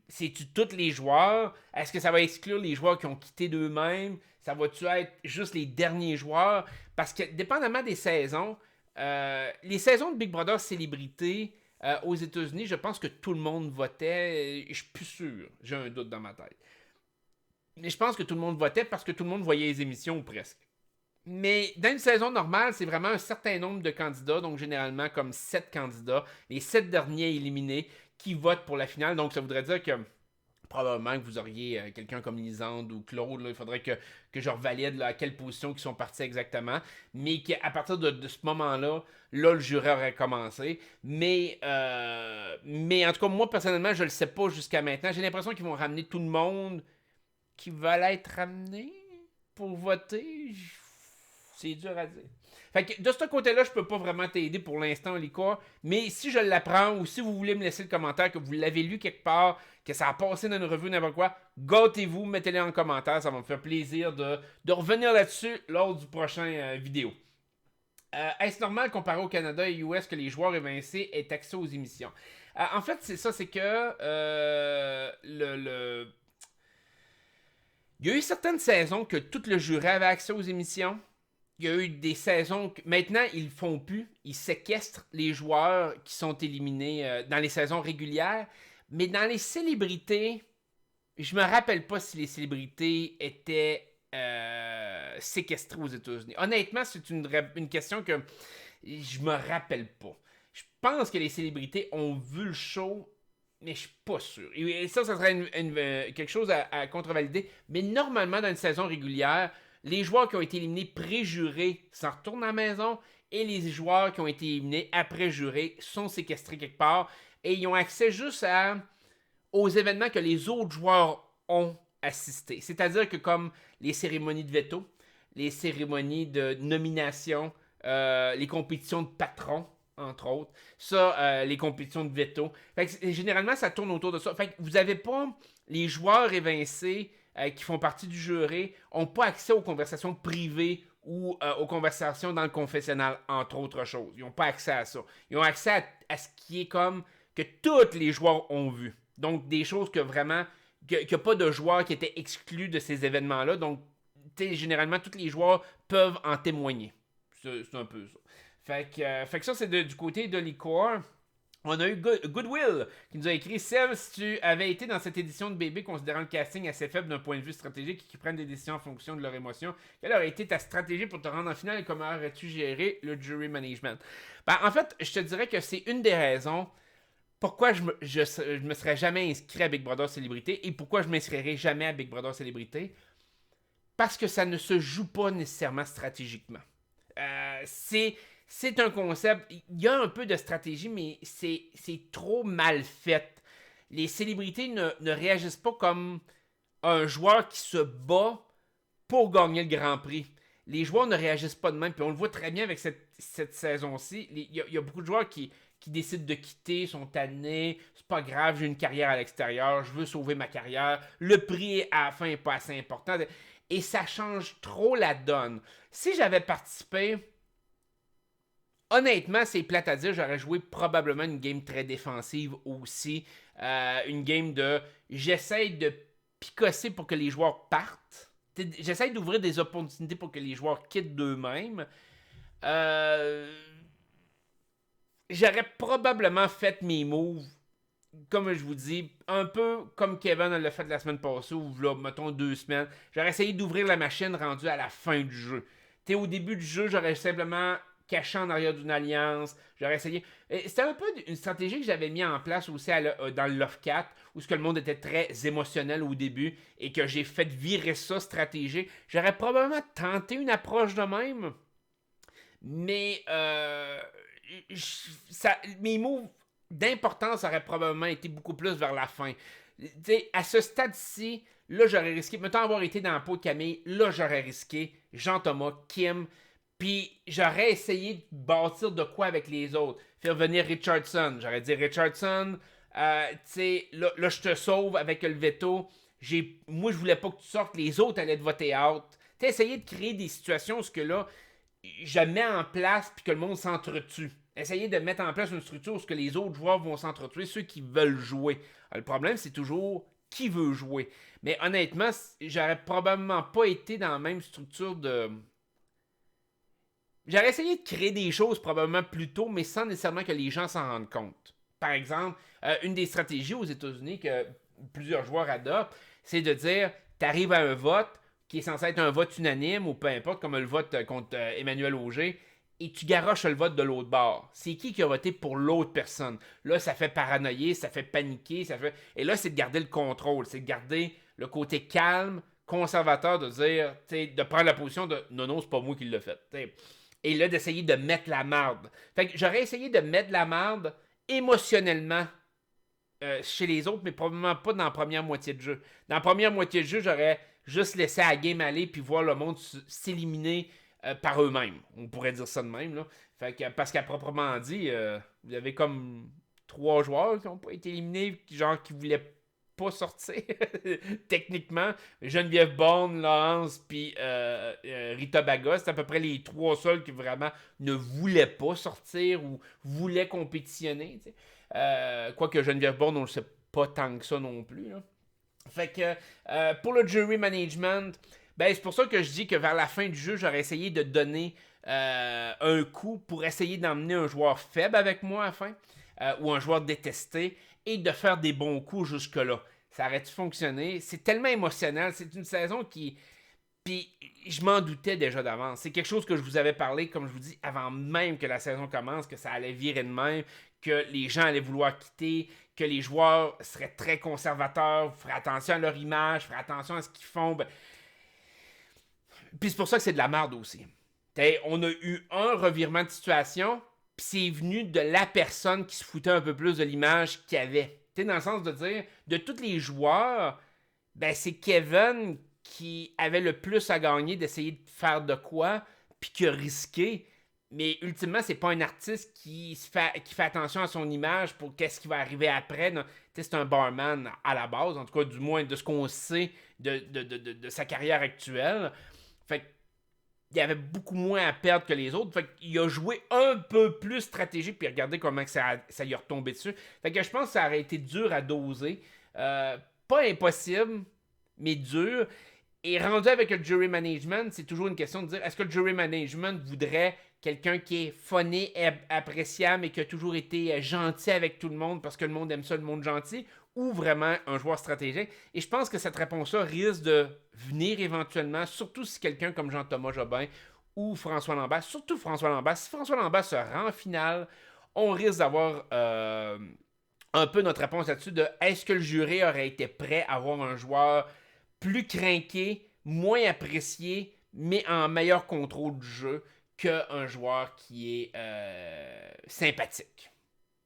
S1: C'est-tu tous les joueurs? Est-ce que ça va exclure les joueurs qui ont quitté d'eux-mêmes? Ça va-tu être juste les derniers joueurs? Parce que, dépendamment des saisons, les saisons de Big Brother Célébrité aux États-Unis, je pense que tout le monde votait. Je suis plus sûr. J'ai un doute dans ma tête. Mais je pense que tout le monde votait parce que tout le monde voyait les émissions ou presque. Mais dans une saison normale, c'est vraiment un certain nombre de candidats, donc généralement comme 7 candidats, les 7 derniers éliminés qui votent pour la finale. Donc ça voudrait dire que probablement que vous auriez quelqu'un comme Lisande ou Claude, là, il faudrait que je revalide là, à quelle position ils sont partis exactement, mais qu'à partir de ce moment-là, là, le jury aurait commencé. Mais en tout cas, moi, personnellement, je le sais pas jusqu'à maintenant. J'ai l'impression qu'ils vont ramener tout le monde qui veulent être ramenés pour voter. C'est dur à dire. Fait que de ce côté-là, je peux pas vraiment t'aider pour l'instant, Liquor. Mais si je l'apprends ou si vous voulez me laisser le commentaire que vous l'avez lu quelque part, que ça a passé dans une revue, n'importe quoi, gâtez-vous, mettez-le en commentaire. Ça va me faire plaisir de revenir là-dessus lors du prochain vidéo. Est-ce normal comparé au Canada et US que les joueurs évincés aient accès aux émissions? En fait, c'est ça, c'est que il y a eu certaines saisons que tout le jury avait accès aux émissions. Il y a eu des saisons que maintenant ils le font plus. Ils séquestrent les joueurs qui sont éliminés dans les saisons régulières. Mais dans les célébrités, je me rappelle pas si les célébrités étaient séquestrées aux États-Unis. Honnêtement, c'est une question que je me rappelle pas. Je pense que les célébrités ont vu le show, mais je suis pas sûr. Et ça serait quelque chose à contrevalider. Mais normalement, dans une saison régulière, les joueurs qui ont été éliminés pré-jurés s'en retournent à la maison et les joueurs qui ont été éliminés après jurés sont séquestrés quelque part et ils ont accès juste aux événements que les autres joueurs ont assisté. C'est-à-dire que comme les cérémonies de veto, les cérémonies de nomination, les compétitions de patrons, entre autres, ça, les compétitions de veto. Fait que, généralement, ça tourne autour de ça. Fait que vous n'avez pas les joueurs évincés qui font partie du jury n'ont pas accès aux conversations privées ou aux conversations dans le confessionnal, entre autres choses. Ils n'ont pas accès à ça. Ils ont accès à ce qui est comme que tous les joueurs ont vu. Donc, des choses que vraiment, qu'il n'y a pas de joueurs qui étaient exclus de ces événements-là. Donc, généralement, tous les joueurs peuvent en témoigner. C'est un peu ça. Fait que ça, c'est du côté de Liquor. On a eu Goodwill qui nous a écrit: Seb, si tu avais été dans cette édition de bébé considérant le casting assez faible d'un point de vue stratégique et qui prennent des décisions en fonction de leur émotion, quelle aurait été ta stratégie pour te rendre en finale et comment aurais-tu géré le jury management? Ben, en fait, je te dirais que c'est une des raisons pourquoi je me serais jamais inscrit à Big Brother Célébrité et pourquoi je m'inscrirais jamais à Big Brother Célébrité. Parce que ça ne se joue pas nécessairement stratégiquement. C'est un concept, il y a un peu de stratégie, mais c'est trop mal fait. Les célébrités ne réagissent pas comme un joueur qui se bat pour gagner le Grand Prix. Les joueurs ne réagissent pas de même, puis on le voit très bien avec cette saison-ci. Il y a beaucoup de joueurs qui décident de quitter, sont tannés, c'est pas grave, j'ai une carrière à l'extérieur, je veux sauver ma carrière, le prix à la fin n'est pas assez important. Et ça change trop la donne. Si j'avais participé... Honnêtement, c'est plate à dire, j'aurais joué probablement une game très défensive aussi. Une game de j'essaye de picosser pour que les joueurs partent. J'essaye d'ouvrir des opportunités pour que les joueurs quittent d'eux-mêmes. J'aurais probablement fait mes moves, comme je vous dis, un peu comme Kevin l'a fait la semaine passée, ou là, mettons 2 semaines. J'aurais essayé d'ouvrir la machine rendue à la fin du jeu. Au début du jeu, j'aurais simplement caché en arrière d'une alliance. J'aurais essayé. C'était un peu une stratégie que j'avais mis en place aussi dans le Love 4, où ce que le monde était très émotionnel au début et que j'ai fait virer ça stratégique. J'aurais probablement tenté une approche de même, mais mes moves d'importance auraient probablement été beaucoup plus vers la fin. T'sais, à ce stade-ci, là, j'aurais risqué, mettons avoir été dans la peau de Camille, là, j'aurais risqué Jean-Thomas, Kim, puis j'aurais essayé de bâtir de quoi avec les autres. Faire venir Richardson. J'aurais dit, Richardson, là, je te sauve avec le veto. Moi, je voulais pas que tu sortes, les autres allaient te voter out. Essayer de créer des situations où ce que là, je mets en place puis que le monde s'entretue. Essayer de mettre en place une structure où ce que les autres joueurs vont s'entretuer, ceux qui veulent jouer. Alors, le problème, c'est toujours qui veut jouer. Mais honnêtement, j'aurais probablement pas été dans la même structure de... j'aurais essayé de créer des choses probablement plus tôt, mais sans nécessairement que les gens s'en rendent compte. Par exemple, une des stratégies aux États-Unis que plusieurs joueurs adoptent, c'est de dire, t'arrives à un vote qui est censé être un vote unanime ou peu importe, comme le vote contre Emmanuel Auger, et tu garoches le vote de l'autre bord. C'est qui a voté pour l'autre personne? Là, ça fait paranoïer, ça fait paniquer, ça fait... Et là, c'est de garder le contrôle, c'est de garder le côté calme, conservateur, de dire, de prendre la position de « non, non, c'est pas moi qui l'ai fait ». Et là, d'essayer de mettre la marde. Fait que j'aurais essayé de mettre la marde émotionnellement chez les autres, mais probablement pas dans la première moitié de jeu. Dans la première moitié de jeu, j'aurais juste laissé la game aller puis voir le monde s'éliminer par eux-mêmes. On pourrait dire ça de même. Là. Fait que, parce qu'à proprement dit, vous avez comme 3 joueurs qui n'ont pas été éliminés, genre qui voulaient pas sortir, techniquement. Geneviève Bourne, Laurence, puis Rita Baga, c'est à peu près les 3 seuls qui vraiment ne voulaient pas sortir ou voulaient compétitionner. Quoique Geneviève Bourne, on ne le sait pas tant que ça non plus. Là. Fait que pour le jury management, ben, c'est pour ça que je dis que vers la fin du jeu, j'aurais essayé de donner un coup pour essayer d'emmener un joueur faible avec moi à la fin, ou un joueur détesté, et de faire des bons coups jusque-là. Ça aurait-tu fonctionné? C'est tellement émotionnel. C'est une saison qui... Puis je m'en doutais déjà d'avance. C'est quelque chose que je vous avais parlé, comme je vous dis, avant même que la saison commence, que ça allait virer de même, que les gens allaient vouloir quitter, que les joueurs seraient très conservateurs, feraient attention à leur image, feraient attention à ce qu'ils font. Ben... Puis c'est pour ça que c'est de la merde aussi. On a eu un revirement de situation, puis c'est venu de la personne qui se foutait un peu plus de l'image qu'il y avait. Dans le sens de dire, de tous les joueurs, ben c'est Kevin qui avait le plus à gagner d'essayer de faire de quoi, puis qui a risqué. Mais ultimement, c'est pas un artiste qui fait attention à son image pour qu'est-ce qui va arriver après. C'est un barman à la base, en tout cas, du moins de ce qu'on sait de sa carrière actuelle. Fait il y avait beaucoup moins à perdre que les autres. Fait qu'il a joué un peu plus stratégique, puis regardez comment ça lui est retombé dessus. Fait que je pense que ça aurait été dur à doser. Pas impossible, mais dur. Et rendu avec le jury management, c'est toujours une question de dire, est-ce que le jury management voudrait quelqu'un qui est funny, appréciable et qui a toujours été gentil avec tout le monde parce que le monde aime ça, le monde gentil, ou vraiment un joueur stratégique? Et je pense que cette réponse-là risque de venir éventuellement, surtout si quelqu'un comme Jean-Thomas Jobin ou François Lambert, surtout François Lambert, si François Lambert se rend en finale, on risque d'avoir un peu notre réponse là-dessus de est-ce que le jury aurait été prêt à avoir un joueur plus crinqué, moins apprécié, mais en meilleur contrôle du jeu qu'un joueur qui est sympathique.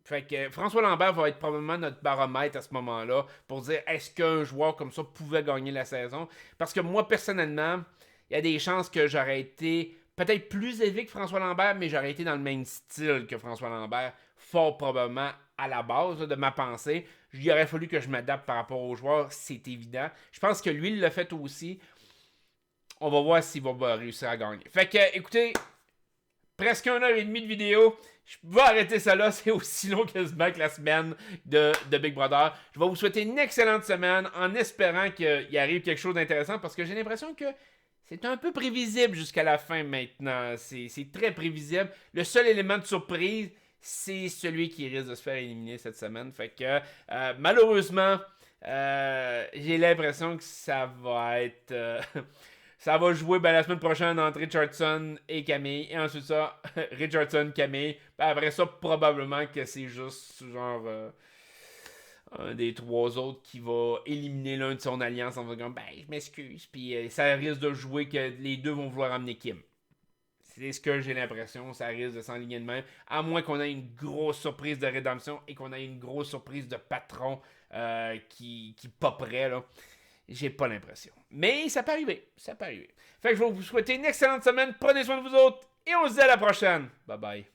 S1: Fait que François Lambert va être probablement notre baromètre à ce moment-là pour dire est-ce qu'un joueur comme ça pouvait gagner la saison. Parce que moi, personnellement, il y a des chances que j'aurais été peut-être plus élevé que François Lambert, mais j'aurais été dans le même style que François Lambert, fort probablement à la base de ma pensée. Il aurait fallu que je m'adapte par rapport aux joueurs, c'est évident. Je pense que lui, il l'a fait aussi. On va voir s'il va réussir à gagner. Fait que, écoutez, presque 1h30 de vidéo. Je vais arrêter ça là. C'est aussi long quasiment que la semaine de Big Brother. Je vais vous souhaiter une excellente semaine en espérant qu'il arrive quelque chose d'intéressant parce que j'ai l'impression que c'est un peu prévisible jusqu'à la fin maintenant. C'est très prévisible. Le seul élément de surprise, c'est celui qui risque de se faire éliminer cette semaine. Fait que malheureusement, j'ai l'impression que ça va être... ça va jouer la semaine prochaine entre Richardson et Camille. Et ensuite ça, Richardson, Camille. Après ça, probablement que c'est juste genre un des 3 autres qui va éliminer l'un de son alliance en disant je m'excuse. Puis ça risque de jouer que les deux vont vouloir amener Kim. C'est ce que j'ai l'impression, ça risque de s'enligner de même. À moins qu'on ait une grosse surprise de rédemption et qu'on ait une grosse surprise de patron qui popperait là. J'ai pas l'impression. Mais ça peut arriver. Ça peut arriver. Fait que je vais vous souhaiter une excellente semaine. Prenez soin de vous autres. Et on se dit à la prochaine. Bye bye.